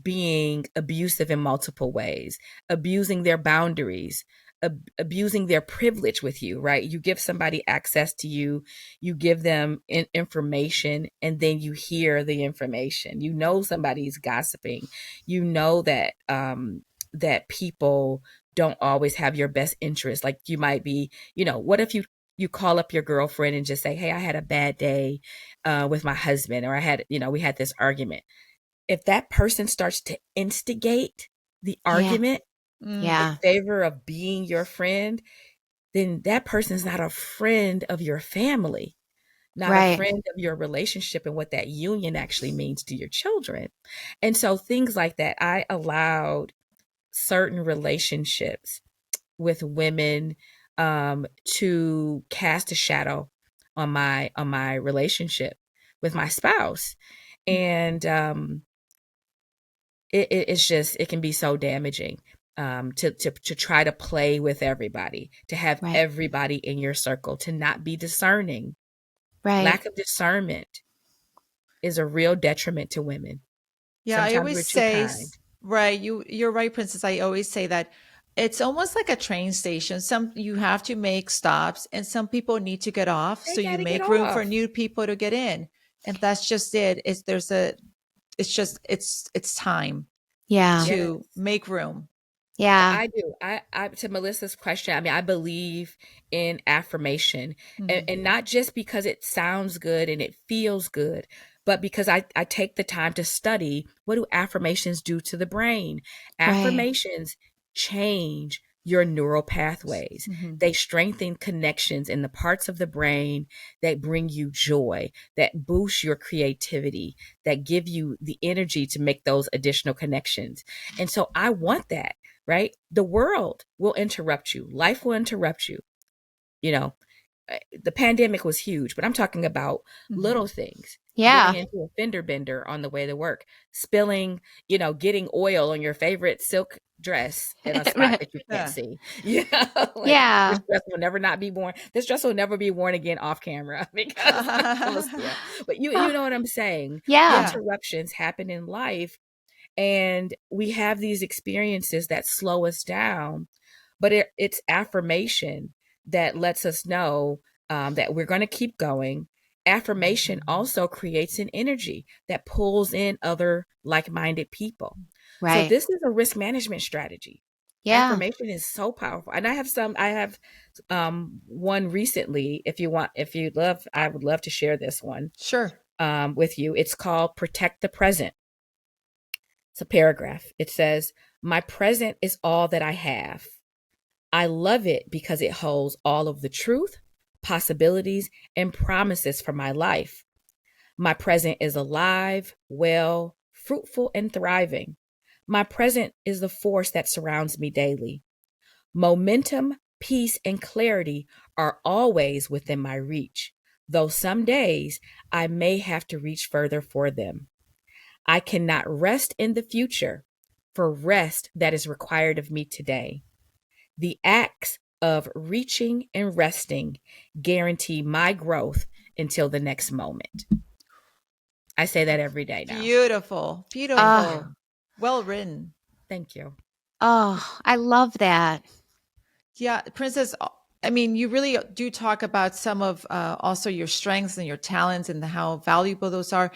being abusive in multiple ways, abusing their boundaries, abusing their privilege with you, right? You give somebody access to you, you give them information, and then you hear the information. You know somebody's gossiping. You know that that people don't always have your best interest. Like you might be, what if you call up your girlfriend and just say, hey, I had a bad day with my husband, or we had this argument. If that person starts to instigate the argument in favor of being your friend, then that person's not a friend of your family, not a friend of your relationship and what that union actually means to your children. And so things like that, I allowed certain relationships with women to cast a shadow on my relationship with my spouse. And it can be so damaging to try to play with everybody, to have everybody in your circle, to not be discerning. Lack of discernment is a real detriment to women. Yeah, I Sometimes always we're too say, kind. right, you're right, Princess. I always say that it's almost like a train station. You have to make stops, and some people need to get off, They so you got to get make room for off. new people to get in. And that's just it. It's time to Yes. make room. I do. I to Melissa's question, I mean, I believe in affirmation, and not just because it sounds good and it feels good, but because I take the time to study, what do affirmations do to the brain? Affirmations change your neural pathways. They strengthen connections in the parts of the brain that bring you joy, that boost your creativity, that give you the energy to make those additional connections. And so I want that. Right? The world will interrupt you. Life will interrupt you. The pandemic was huge, but I'm talking about little things. Getting into a fender bender on the way to work, spilling, getting oil on your favorite silk dress in a spot that you can't see. This dress will never not be worn. This dress will never be worn again off camera because but you know what I'm saying? Interruptions happen in life. And we have these experiences that slow us down, but it's affirmation that lets us know that we're going to keep going. Affirmation also creates an energy that pulls in other like-minded people. So this is a risk management strategy. Affirmation is so powerful. And I have one recently. If you'd love, I would love to share this one. Sure. With you. It's called Protect the Present. It's a paragraph. It says, my present is all that I have. I love it because it holds all of the truth, possibilities, and promises for my life. My present is alive, well, fruitful, and thriving. My present is the force that surrounds me daily. Momentum, peace, and clarity are always within my reach, though some days I may have to reach further for them. I cannot rest in the future for rest that is required of me today. The acts of reaching and resting guarantee my growth until the next moment. I say that every day now. Beautiful. Beautiful. Well written. Thank you. Oh, I love that. Yeah, Princess, I mean, you really do talk about some of also your strengths and your talents and how valuable those are.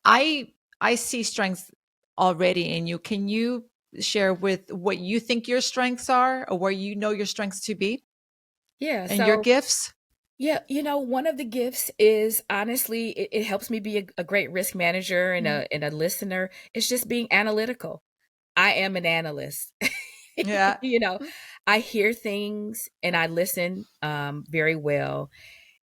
I see strengths already in you. Can you share with what you think your strengths are or where you know your strengths to be Yeah. and your So, gifts? yeah, one of the gifts is honestly, it helps me be a great risk manager and Mhm. a listener. It's just being analytical. I am an analyst. Yeah. I hear things and I listen very well.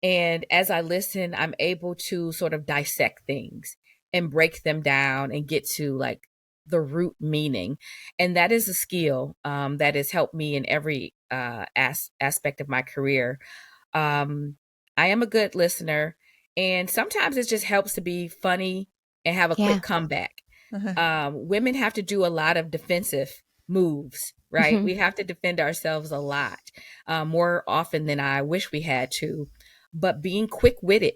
And as I listen, I'm able to sort of dissect things and break them down and get to like the root meaning. And that is a skill that has helped me in every aspect of my career. Um, I am a good listener, and sometimes it just helps to be funny and have a Yeah. quick comeback. Women have to do a lot of defensive moves, right? Mhm. We have to defend ourselves a lot, more often than I wish we had to. But being quick witted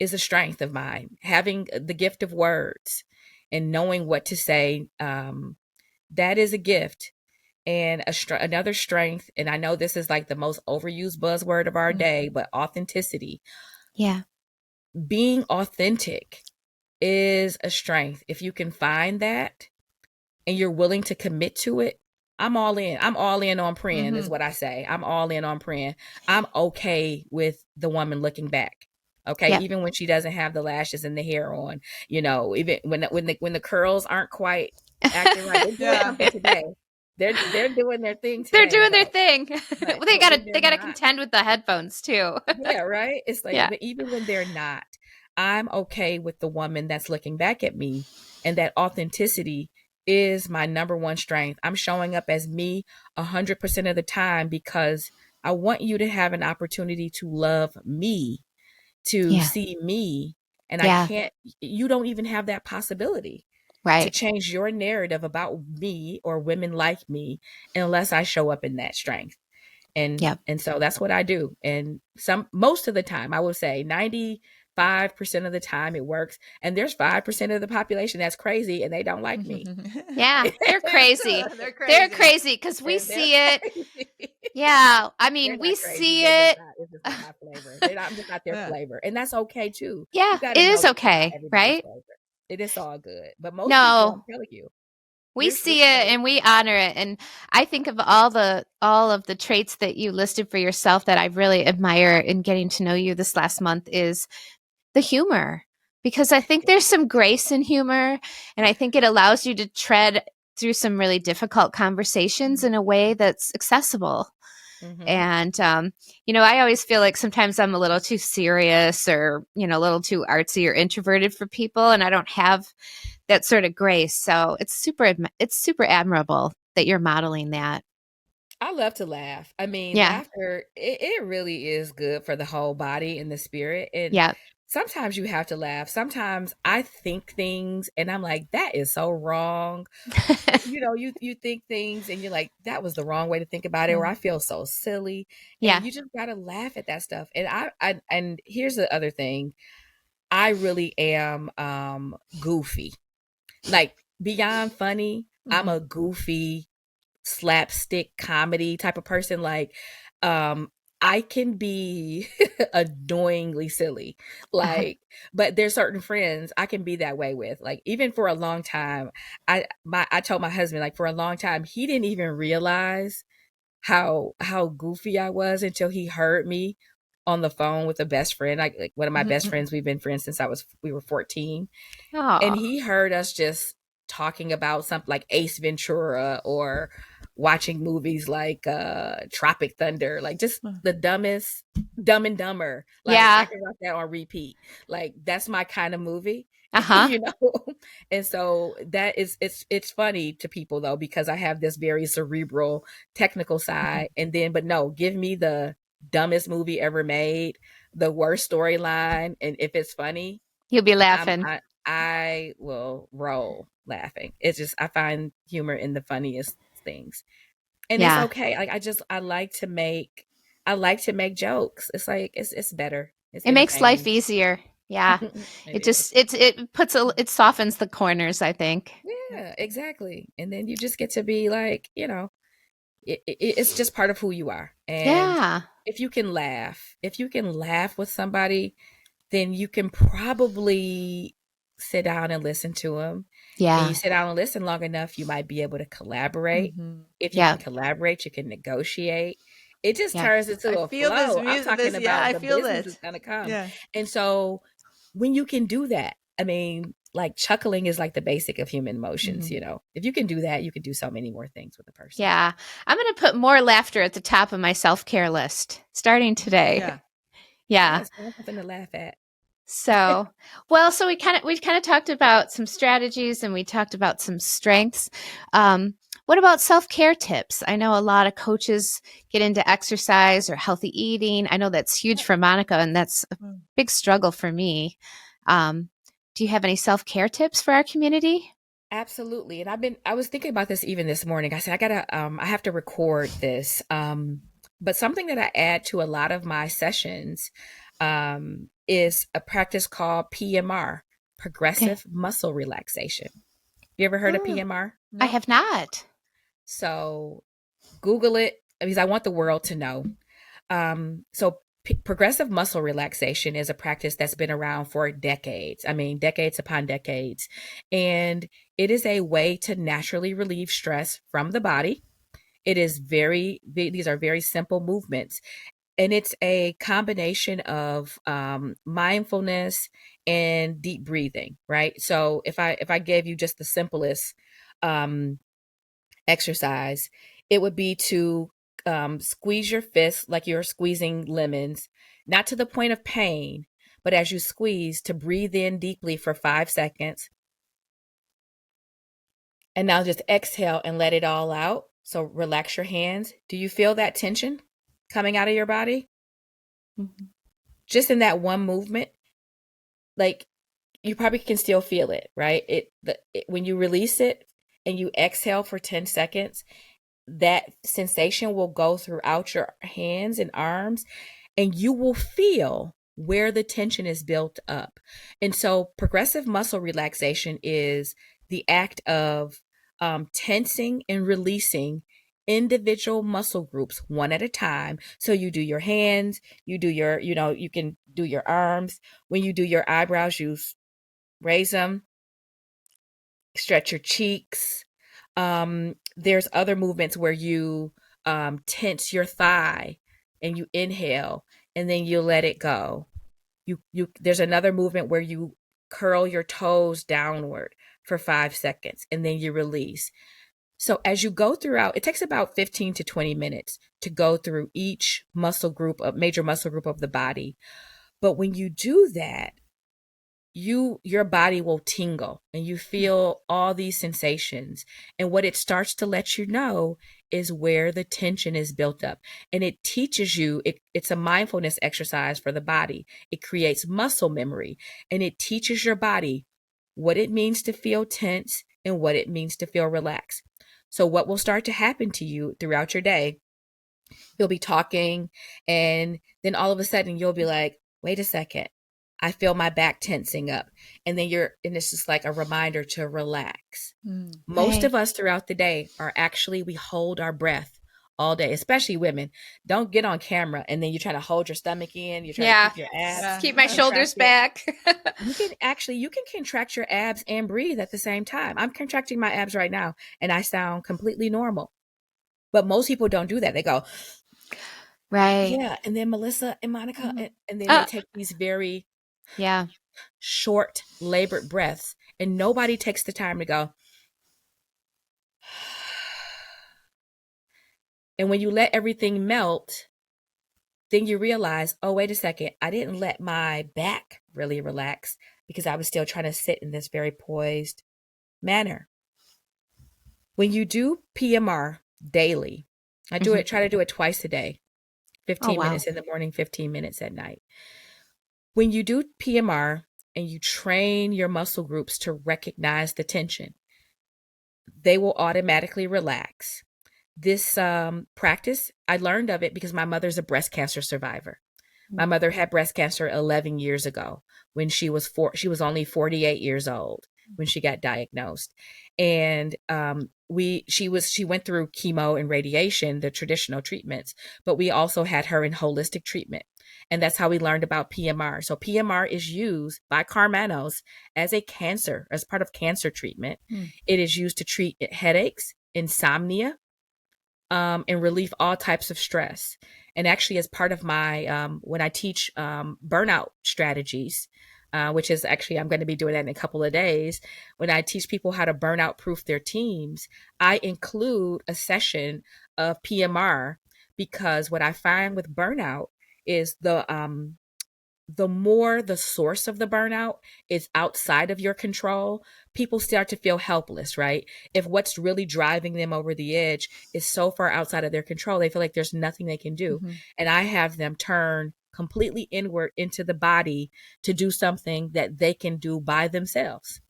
is a strength of mine. Having the gift of words and knowing what to say, that is a gift. And another strength, and I know this is like the most overused buzzword of our Mhm. day, but authenticity. Yeah. Being authentic is a strength. If you can find that and you're willing to commit to it, I'm all in. I'm all in on praying, is Mhm. what I say. I'm all in on praying. I'm okay with the woman looking back. Okay, Yep. even when she doesn't have the lashes and the hair on, even when the curls aren't quite acting right, they're doing Yeah. something today. They're doing their thing They're today, doing their thing. but Well, they but when gotta they're they gotta not, contend with the headphones too. yeah, right. It's like, Yeah. but even when they're not, I'm okay with the woman that's looking back at me, and that authenticity is my number one strength. I'm showing up as me 100% of the time because I want you to have an opportunity to love me, to Yeah. see me, and I Yeah. can't. You don't even have that possibility to Right. change your narrative about me or women like me unless I show up in that strength. and Yep. and so that's what I do. And most of the time, I would say 95% of the time it works, and there's 5% of the population that's crazy and they don't like me. Yeah. They're crazy. They're They're crazy. crazy because we And they're see it. crazy. Yeah. I They're mean, we not crazy, see they're just it. not, it's just not my flavor. I'm just not their Yeah. flavor, and that's okay too. Yeah. You got It to know is that you're not okay. everybody's Right? flavor. It is all good, but most people, I'm No. telling you, We we're see it straight. and we honor it. And I think of all of the traits that you listed for yourself that I really admire in getting to know you this last month is the humor. Because I think there's some grace in humor, and I think it allows you to tread through some really difficult conversations in a way that's accessible. Mm-hmm. And I always feel like sometimes I'm a little too serious or, a little too artsy or introverted for people, and I don't have that sort of grace. So it's super admirable that you're modeling that. I love to laugh. I mean, Yeah. laughter, it really is good for the whole body and the spirit. And Yeah. sometimes you have to laugh. Sometimes I think things and I'm like, that is so wrong. You think things and you're like, that was the wrong way to think about it, or I feel so silly. And Yeah. you just gotta laugh at that stuff. And and here's the other thing. I really am goofy. Like beyond funny, I'm Mhm. a goofy slapstick comedy type of person. Like, I can be annoyingly silly. Uh-huh. Like, but there's certain friends I can be that way with. Like, even for a long time, I told my husband, like, for a long time, he didn't even realize how goofy I was until he heard me on the phone with a best friend. Like one of my best Mhm. friends, we've been friends since we were 14, and Oh. he heard us just talking about something like Ace Ventura or watching movies like Tropic Thunder, like just the dumbest, Dumb and Dumber. Like I Yeah. can watch that on repeat. Like that's my kind of movie. Uh-huh. You know. And so that is it's funny to people though, because I have this very cerebral technical side, and then but no, give me the dumbest movie ever made, the worst storyline, and if it's funny, You'll be I'm laughing. I will roll laughing. It's just I find humor in the funniest things. And it's Yeah. okay. Like I like to make jokes. It's like it's better. It's It makes life entertaining. easier. Yeah. It It is. just it softens the corners, I think. Yeah, exactly. And then you just get to be like, it's just part of who you are. And Yeah. if you can laugh with somebody, then you can probably sit down and listen to them. And you Yeah. sit down and listen long enough, you might be able to collaborate. Mm-hmm. If you Yeah. can collaborate, you can negotiate. It just Yeah. turns into I a feel this flow. I'm music. talking This, yeah, about I the feel business is it. going to come. Yeah. And so when you can do that, I mean, like chuckling is like the basic of human emotions, Mm-hmm. If you can do that, you can do so many more things with a person. Yeah. I'm going to put more laughter at the top of my self-care list starting today. Yeah. Yeah. Yes, find something to laugh at. So, well, so we've kind of talked about some strategies and we talked about some strengths. What about self-care tips? I know a lot of coaches get into exercise or healthy eating. I know that's huge for Monica, and that's a Mm. big struggle for me. Do you have any self-care tips for our community? Absolutely. And I was thinking about this even this morning. I said, I have to record this. But something that I add to a lot of my sessions, is a practice called PMR, Okay. progressive muscle relaxation. You ever heard of Oh, PMR? I no. have not. So Google it because I want the world to know. Progressive muscle relaxation is a practice that's been around for decades. I mean, decades upon decades. And it is a way to naturally relieve stress from the body. These are very simple movements. And it's a combination of mindfulness and deep breathing, right? So if I gave you just the simplest um, exercise, it would be to squeeze your fist like you're squeezing lemons, not to the point of pain, but as you squeeze, to breathe in deeply for 5 seconds. And now just exhale and let it all out. So relax your hands. Do you feel that tension coming out of your body? Mm-hmm. Just in that one movement, like you probably can still feel it, right? When you release it and you exhale for 10 seconds, that sensation will go throughout your hands and arms, and you will feel where the tension is built up. And so progressive muscle relaxation is the act of tensing and releasing individual muscle groups one at a time. So you do your hands, you do you can do your arms. When you do your eyebrows, you raise them, stretch your cheeks. There's other movements where you tense your thigh and you inhale and then you let it go. You there's another movement where you curl your toes downward for 5 seconds and then you release. So as you go throughout, it takes about 15 to 20 minutes to go through each major muscle group of the body. But when you do that, your body will tingle and you feel all these sensations, and what it starts to let you know is where the tension is built up, and it teaches you it's a mindfulness exercise for the body. It creates muscle memory, and it teaches your body what it means to feel tense and what it means to feel relaxed. So what will start to happen to you throughout your day, you'll be talking, and then all of a sudden you'll be like, wait a second, I feel my back tensing up. And it's just like a reminder to relax. Mm. Most Right. of us throughout the day we hold our breath all day, especially women. Don't get on camera and then you're trying to hold your stomach in, you're trying to Yeah. keep your abs Yeah. Keep my shoulders contracted. back. You can contract your abs and breathe at the same time. I'm contracting my abs right now and I sound completely normal. But most people don't do that. They go, Right. yeah. And then Melissa and Monica, Mhm. and then they Uh, take these very yeah. short, labored breaths. And nobody takes the time to go, And when you let everything melt, then you realize, oh, wait a second, I didn't let my back really relax because I was still trying to sit in this very poised manner. When you do PMR daily, I do it, try to do it twice a day, 15 minutes in the morning, 15 minutes at night. When you do PMR and you train your muscle groups to recognize the tension, they will automatically relax. This practice, I learned of it because my mother's a breast cancer survivor. My mother had breast cancer 11 years ago when she was only 48 years old when she got diagnosed. And she went through chemo and radiation, the traditional treatments, but we also had her in holistic treatment. And that's how we learned about PMR. So PMR is used by Carmanos as part of cancer treatment. It is used to treat headaches, insomnia, and relieve all types of stress. And actually, as part of my, when I teach burnout strategies, which is actually, I'm going to be doing that in a couple of days. When I teach people how to burnout proof their teams, I include a session of PMR because what I find with burnout is the more the source of the burnout is outside of your control, people start to feel helpless, right? If what's really driving them over the edge is so far outside of their control, they feel like there's nothing they can do. And I have them turn completely inward into the body to do something that they can do by themselves,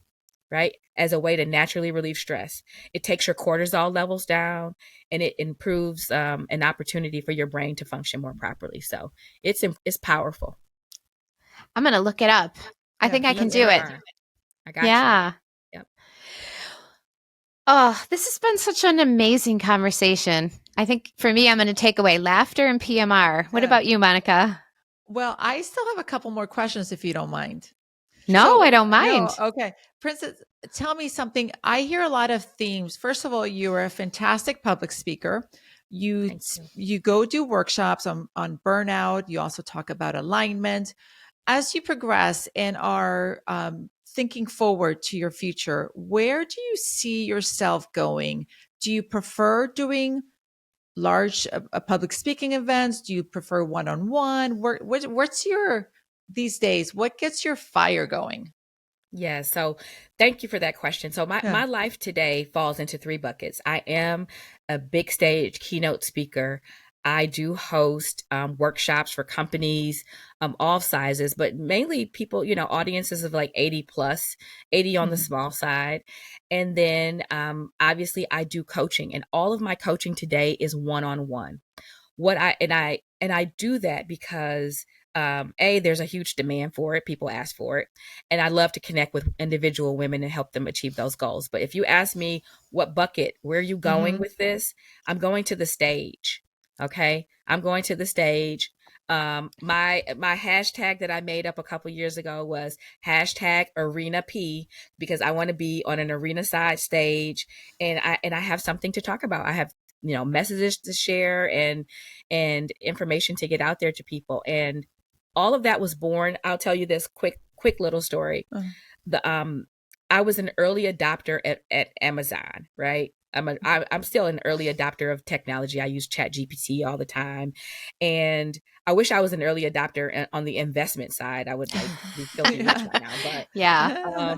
right? As a way to naturally relieve stress. It takes your cortisol levels down and it improves an opportunity for your brain to function more properly. So it's powerful. I'm going to look it up. I think I can do it. I got you. Yep. Oh, this has been such an amazing conversation. I think for me, I'm going to take away laughter and PMR. What about you, Monica? Well, I still have a couple more questions if you don't mind. No, I don't mind. No, okay. Princess, tell me something. I hear a lot of themes. First of all, you're a fantastic public speaker. You go do workshops on burnout. You also talk about alignment. As you progress and are thinking forward to your future, where do you see yourself going? Do you prefer doing large public speaking events? Do you prefer one-on-one? What's your, these days, what gets your fire going? Yeah, so thank you for that question. So my life today falls into three buckets. I am a big stage keynote speaker. I do host workshops for companies, all sizes, but mainly people, audiences of like 80 plus, 80 on the small side. And then obviously I do coaching, and all of my coaching today is one-on-one. I do that because there's a huge demand for it. People ask for it. And I love to connect with individual women and help them achieve those goals. But if you ask me what bucket, where are you going with this? I'm going to the stage. Okay. I'm going to the stage. My hashtag that I made up a couple years ago was hashtag arena P, because I want to be on an arena side stage, and I have something to talk about. I have, messages to share and information to get out there to people. And all of that was born. I'll tell you this quick little story. I was an early adopter at Amazon, right? I'm still an early adopter of technology. I use ChatGPT all the time, and I wish I was an early adopter on the investment side. I would be filthy rich right now,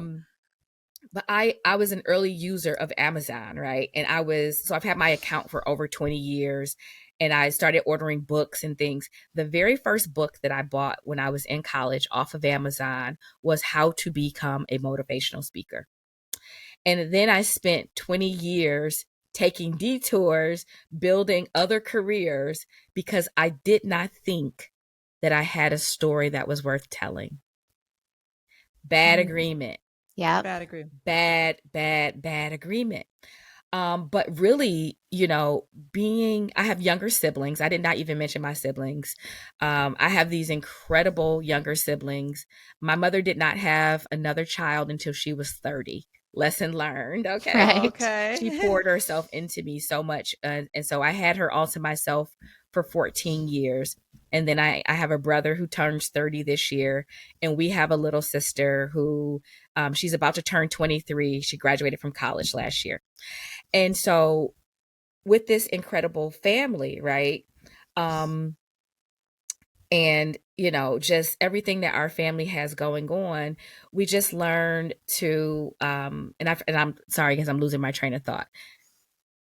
but I was an early user of Amazon, right? And I've had my account for over 20 years, and I started ordering books and things. The very first book that I bought when I was in college off of Amazon was How to Become a Motivational Speaker. And then I spent 20 years taking detours, building other careers, because I did not think that I had a story that was worth telling. Bad agreement. Yeah. Bad agreement. Bad agreement. But really, I have younger siblings. I did not even mention my siblings. I have these incredible younger siblings. My mother did not have another child until she was 30. Lesson learned. Okay. Right. Okay. She poured herself into me so much. And so I had her all to myself for 14 years. And then I have a brother who turns 30 this year. And we have a little sister who she's about to turn 23. She graduated from college last year. And so with this incredible family, right? And just everything that our family has going on, we just learned to and I'm sorry because I'm losing my train of thought.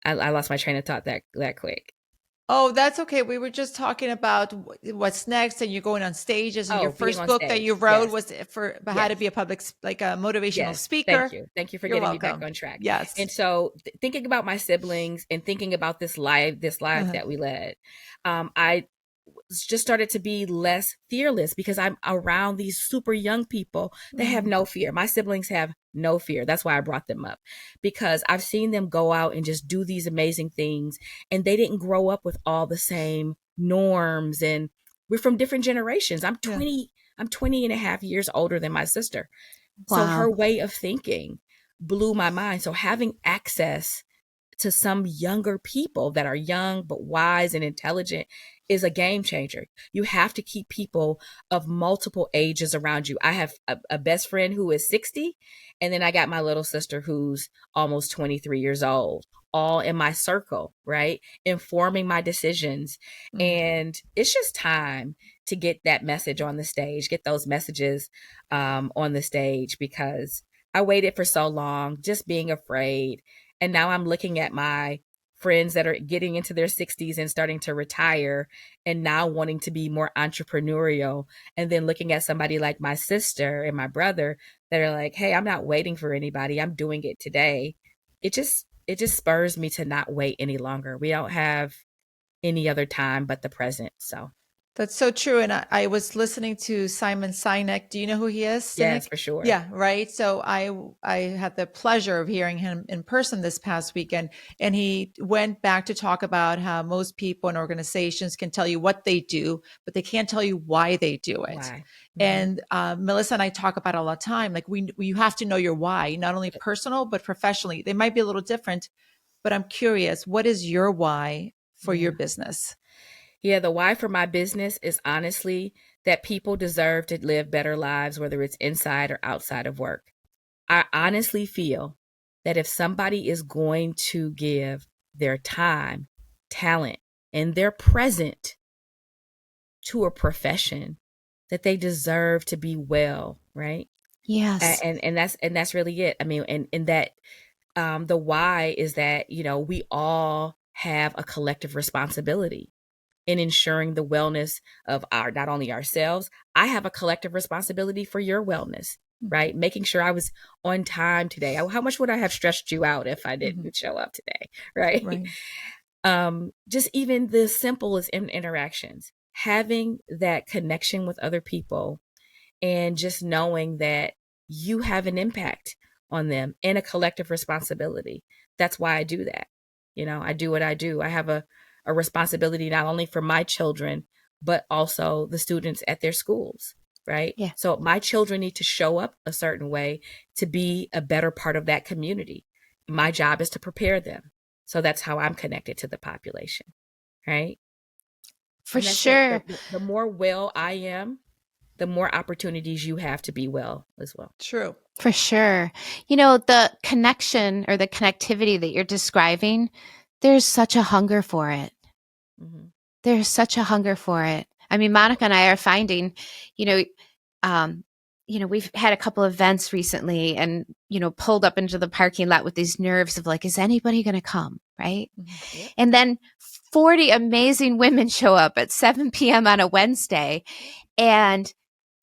I lost my train of thought that quick. Oh, that's okay. We were just talking about what's next, and you're going on stages. And your Oh, being first on book that you stage. wrote Yes. was for how to Yes. be a like a motivational Yes. Thank speaker. you. Thank you for You're getting me back welcome. on track. Yes. And so thinking about my siblings and thinking about this life that we led, I just started to be less fearless because I'm around these super young people that have no fear. My siblings have no fear. That's why I brought them up, because I've seen them go out and just do these amazing things, and they didn't grow up with all the same norms, and we're from different generations. I'm 20 and a half years older than my sister. So Wow. her way of thinking blew my mind. So having access to some younger people that are young but wise and intelligent is a game changer. You have to keep people of multiple ages around you. I have a best friend who is 60, and then I got my little sister who's almost 23 years old, all in my circle, right? Informing my decisions. And it's just time to get that message on the stage, get those messages on the stage, because I waited for so long just being afraid. And now I'm looking at my friends that are getting into their 60s and starting to retire and now wanting to be more entrepreneurial. And then looking at somebody like my sister and my brother that are like, hey, I'm not waiting for anybody. I'm doing it today. It just spurs me to not wait any longer. We don't have any other time but the present. So That's so true. And I was listening to Simon Sinek. Do you know who he is? yes, Sinek? for sure. Yeah, right. So I had the pleasure of hearing him in person this past weekend, and he went back to talk about how most people and organizations can tell you what they do, but they can't tell you why they do it. Why? And Melissa and I talk about it all the time. Like you have to know your why, not only personal but professionally. They might be a little different, but I'm curious, what is your why for your business? Yeah, the why for my business is honestly that people deserve to live better lives, whether it's inside or outside of work. I honestly feel that if somebody is going to give their time, talent, and their present to a profession, that they deserve to be well, right? Yes. And that's really it. I mean, and that the why is that, we all have a collective responsibility in ensuring the wellness of not only ourselves. I have a collective responsibility for your wellness, right? Making sure I was on time today. How much would I have stressed you out if I didn't show up today, right? Just even the simplest interactions, having that connection with other people, and just knowing that you have an impact on them and a collective responsibility. That's why I do that. I do what I do. I have a responsibility not only for my children, but also the students at their schools, right? Yeah. So my children need to show up a certain way to be a better part of that community. My job is to prepare them. So that's how I'm connected to the population, right? For And that's sure. it. The more well I am, the more opportunities you have to be well as well. True. For sure. The connection or the connectivity that you're describing, there's such a hunger for it. There's such a hunger for it. I mean, Monica and I are finding, you know, we've had a couple of events recently and, pulled up into the parking lot with these nerves of like, is anybody going to come? Right. Yep. And then 40 amazing women show up at 7 p.m. on a Wednesday. And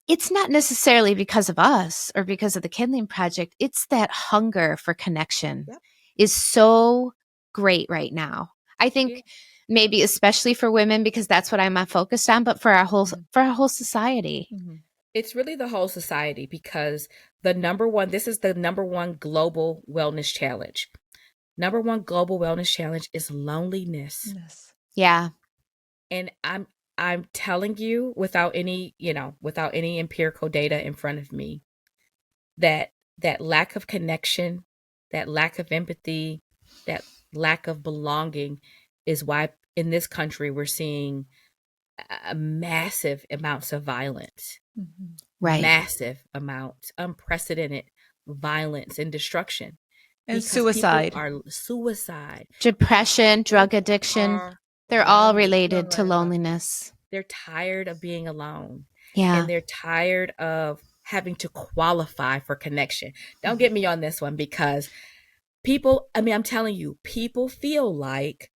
it's not necessarily because of us or because of the Kindling Project. It's that hunger for connection is so great right now. I think maybe especially for women, because that's what I'm focused on, but for our whole society. It's really the whole society, because this is the number one global wellness challenge. Number one global wellness challenge is loneliness. Yeah. And I'm telling you, without any empirical data in front of me, that lack of connection, that lack of empathy, that lack of belonging is why in this country we're seeing massive amounts of violence. Right. Massive amounts, unprecedented violence and destruction. And because suicide. people are suicide. Depression, drug addiction, Are they're all lonely. related to loneliness. They're tired of being alone. Yeah. And they're tired of having to qualify for connection. Don't get me on this one, because people, I mean, I'm telling you, people feel like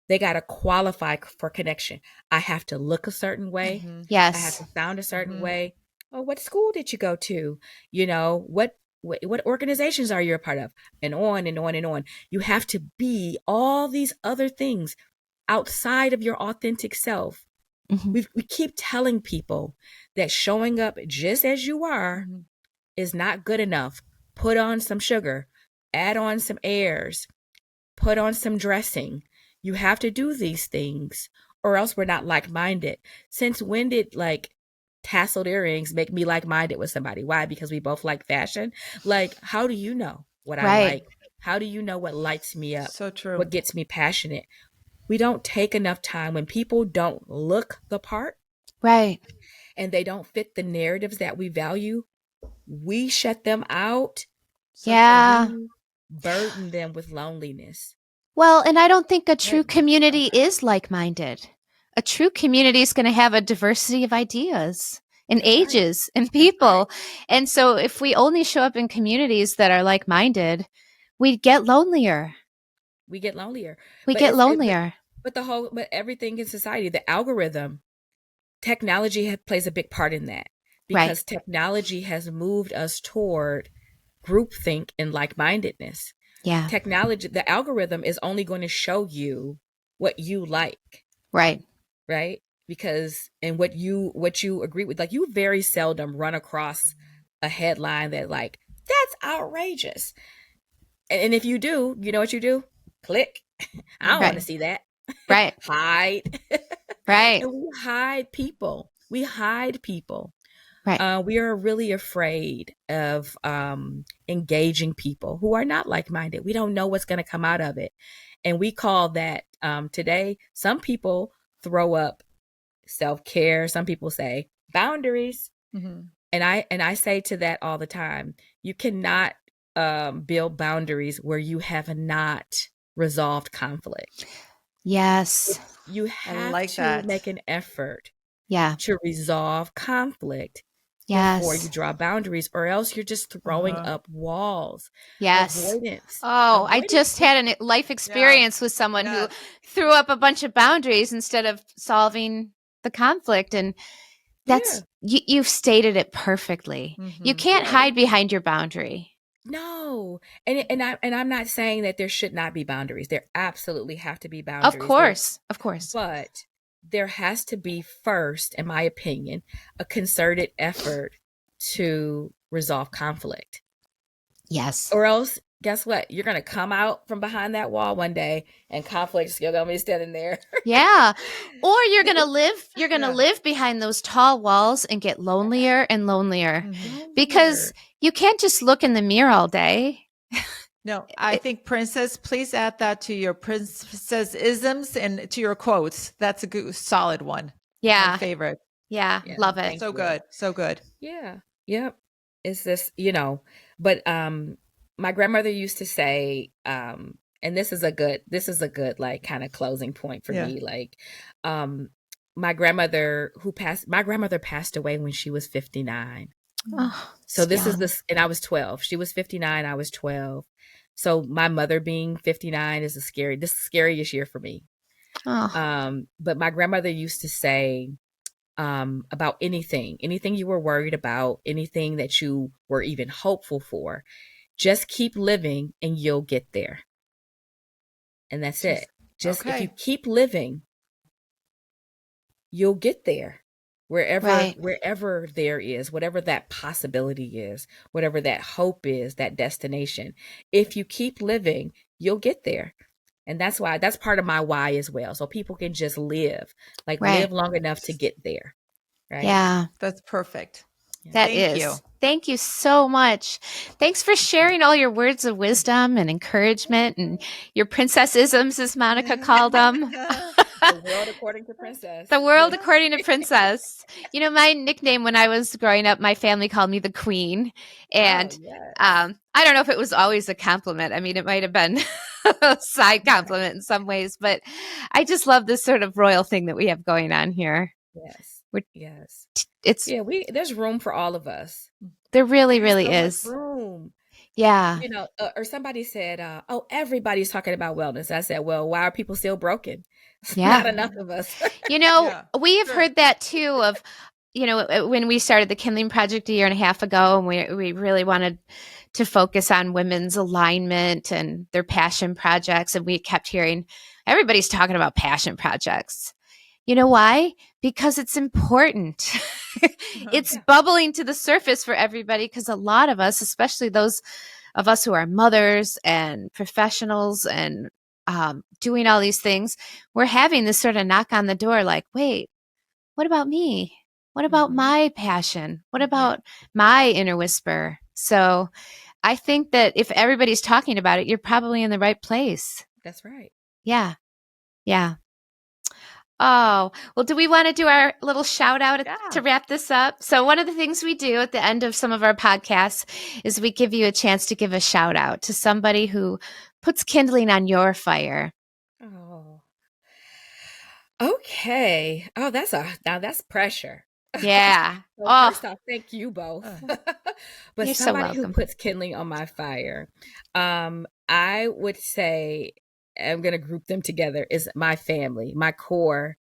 they got to qualify for connection. I have to look a certain way. Mhm. I have Yes. to sound a certain Mhm. way. Oh, what school did you go to? You know, what organizations are you a part of? And on and on and on. You have to be all these other things outside of your authentic self. Mhm. We keep telling people that showing up just as you are Mhm. is not good enough. Put on some sugar, add on some airs, put on some dressing. You have to do these things, or else we're not like-minded. Since when did like tasseled earrings make me like-minded with somebody? Why? Because we both like fashion. Like, how do you know what I Right. like? How do you know what lights me up? So true. What gets me passionate? We don't take enough time when people don't look the part Right. and they don't fit the narratives that we value. We shut them out. So Yeah. We burden them with loneliness. Well, and I don't think a true Right. community is like-minded. A true community is going to have a diversity of ideas and That's right. ages and That's people. right. And so if we only show up in communities that are like-minded, we get lonelier. We get lonelier. We But get it's it, lonelier. but everything in society, the algorithm, technology plays a big part in that, Right. because technology has moved us toward groupthink and like-mindedness. Yeah. Technology, the algorithm is only going to show you what you like, Right. right? Because and what you agree with. Like, you very seldom run across a headline that like, that's outrageous. And if you do, you know what you do? Click. I don't want to Right. see that. Right. Hide. Right. And we hide people. We hide people. Right. We are really afraid of engaging people who are not like-minded. We don't know what's going to come out of it. And we call that today, some people throw up self-care. Some people say boundaries. Mhm. And I say to that all the time, you cannot build boundaries where you have not resolved conflict. Yes. You I have like to that. make an effort Yeah. to resolve conflict before you Yes. draw boundaries, or else you're just throwing Uh-huh. up walls. Yes. Avoidance. Oh, I Avoidance. just had a life experience with someone who Yes. threw up a bunch of boundaries instead of solving the conflict. And Yeah. you've stated it perfectly. You Mhm. can't Yeah. hide behind your boundary. No. And I'm not saying that there should not be boundaries. There absolutely have to be Of boundaries. course. Of course. But there has to be first, in my opinion, a concerted effort to resolve conflict. Yes. Or else, guess what? You're going to come out from behind that wall one day and conflict's still going to be standing there. Yeah. Or you're going to Yeah. live behind those tall walls and get lonelier and lonelier Mhm. because you can't just look in the mirror all day. No, I think Princess, please add that to your princess isms and to your quotes. That's a good, solid one. My Yeah. favorite. Yeah. Yeah, Love it. thank So you. good. So good. Yeah. Yep. It's this, but my grandmother used to say, and this is a good like kind of closing point for Yeah. me. Like, my grandmother passed away when she was 59. Oh, So this is young. this, and I was 12. She was 59, I was 12. So my mother being 59 is this is the scariest year for me. Oh. But my grandmother used to say, about anything you were worried about, anything that you were even hopeful for, just keep living and you'll get there. And that's it. Just if you Okay. keep living, you'll get there. Right. Wherever there is, whatever that possibility is, whatever that hope is, that destination. If you keep living, you'll get there. And that's part of my why as well. So people can just live Right. long enough to get there. Right. Yeah. That's perfect. Yeah. That Thank is. you. Thank you so much. Thanks for sharing all your words of wisdom and encouragement and your princessisms, as Monica called them. The world according to Princess. The world Yeah. according to Princess. My nickname when I was growing up, my family called me the Queen. Oh, And yes. I don't know if it was always a compliment. I mean, it might have been a side compliment in some ways, but I just love this sort of royal thing that we have going on here. Yes. We're, Yes. it's Yeah, there's room for all of us. there really, There's really so much is. room. Yeah. Or somebody said, oh, everybody's talking about wellness. I said, well, why are people still broken? Yeah. Not enough of us. Yeah, We have sure. heard that too of, when we started the Kindling Project a year and a half ago, and we really wanted to focus on women's alignment and their passion projects. And we kept hearing everybody's talking about passion projects. You know why? Because it's important. It's Yeah. bubbling to the surface for everybody because a lot of us, especially those of us who are mothers and professionals and doing all these things, we're having this sort of knock on the door like, wait, what about me? What about Mhm. my passion? What Yeah. about my inner whisper? So I think that if everybody's talking about it, you're probably in the right place. That's right. Yeah. Yeah. Oh, well, do we want to do our little shout out Yeah. to wrap this up? So, one of the things we do at the end of some of our podcasts is we give you a chance to give a shout out to somebody who puts kindling on your fire. Oh. Okay. Oh, now that's pressure. Yeah. So Oh, first off, thank you both. But you're so somebody who welcome. puts kindling on my fire, I would say I'm gonna group them together is my family, my core,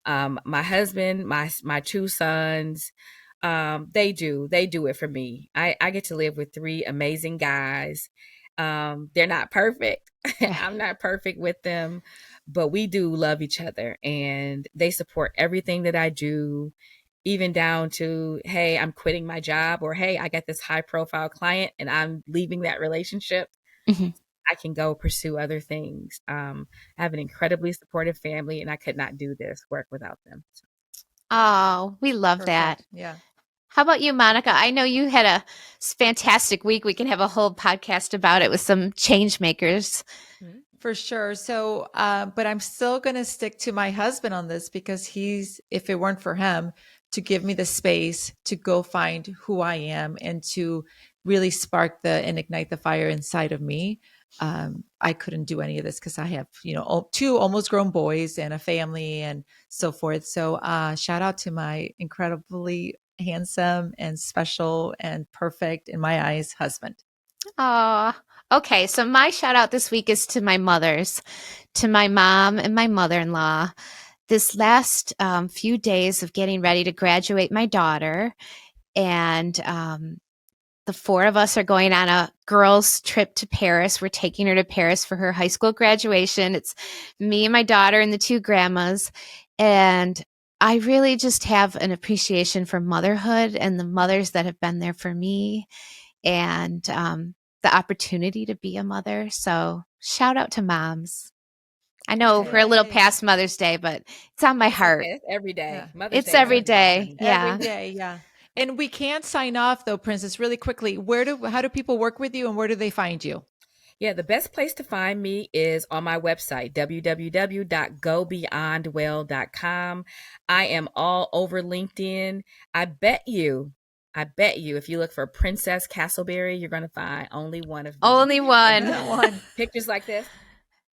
my husband, my two sons. They do it for me. I get to live with three amazing guys. They're not perfect. I'm not perfect with them, but we do love each other and they support everything that I do, even down to, hey, I'm quitting my job, or hey, I got this high profile client and I'm leaving that relationship. Mhm. I can go pursue other things. I have an incredibly supportive family and I could not do this work without them. Oh, we love that. Perfect. Yeah. How about you, Monica? I know you had a fantastic week. We can have a whole podcast about it with some change makers. For sure. So, but I'm still going to stick to my husband on this because if it weren't for him to give me the space to go find who I am and to really spark and ignite the fire inside of me, I couldn't do any of this because I have, two almost grown boys and a family and so forth. So, shout out to my incredibly handsome and special and perfect in my eyes husband. Oh, okay. So my shout out this week is to my mothers, to my mom and my mother-in-law. This last few days of getting ready to graduate my daughter, and the four of us are going on a girls' trip to Paris. We're taking her to Paris for her high school graduation. It's me and my daughter and the two grandmas, and I really just have an appreciation for motherhood and the mothers that have been there for me, and the opportunity to be a mother. So shout out to moms. I know we're a little Yay. past Mother's Day, but it's on my It's heart. okay. It's every day. Yeah. Mother's It's Day is every every day for day. me. Every Yeah. day, yeah. And we can't sign off though, Princess, really quickly. How do people work with you and where do they find you? Yeah, the best place to find me is on my website, www.gobeyondwell.com. I am all over LinkedIn. I bet you, if you look for Princess Castleberry, you're going to find only one of me. Only one. One. Pictures like this.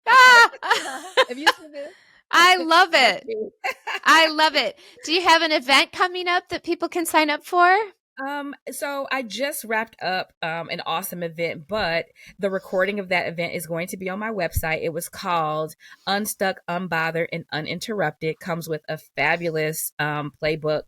Ah! Have you seen this? I love That's it. me. I love it. Do you have an event coming up that people can sign up for? So I just wrapped up an awesome event, but the recording of that event is going to be on my website. It was called Unstuck, Unbothered, and Uninterrupted. Comes with a fabulous playbook.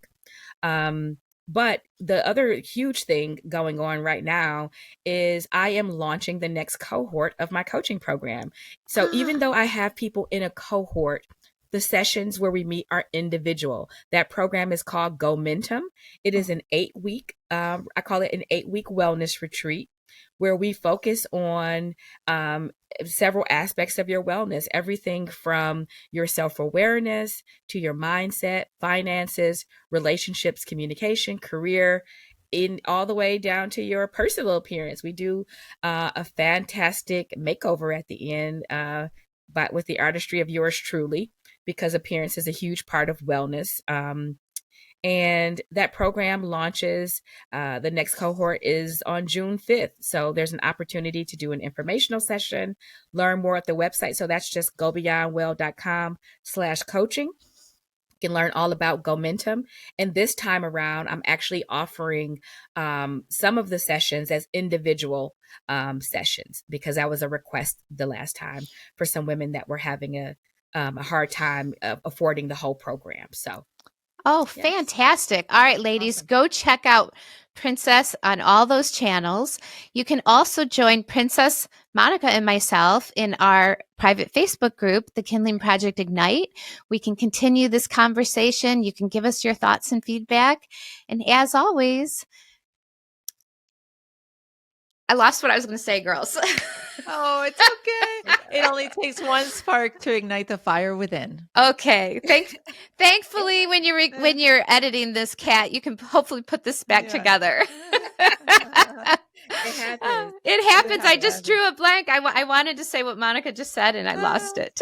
But the other huge thing going on right now is I am launching the next cohort of my coaching program. So even though I have people in a cohort, the sessions where we meet are individual. That program is called Momentum. It is an 8-week, I call it an 8-week wellness retreat where we focus on several aspects of your wellness, everything from your self-awareness to your mindset, finances, relationships, communication, career, in all the way down to your personal appearance. We do a fantastic makeover at the end, but with the artistry of yours truly. because appearance is a huge part of wellness. And that program launches, the next cohort is on June 5th. So there's an opportunity to do an informational session, learn more at the website. So that's just gobeyondwell.com/coaching. You can learn all about Momentum. And this time around, I'm actually offering some of the sessions as individual sessions, because that was a request the last time for some women that were having a hard time affording the whole program. So Oh, yes. fantastic. All right, ladies, Awesome. go check out Princess on all those channels. You can also join Princess, Monica, and myself in our private Facebook group, the Kindling Project Ignite. We can continue this conversation. You can give us your thoughts and feedback. And as always, I lost what I was going to say, girls. Oh, it's okay. It only takes one spark to ignite the fire within. Okay. Thankfully, when you're editing this, Kat, you can hopefully put this back together. It happens. It happens. I just drew a blank. I wanted to say what Monica just said, and I lost it.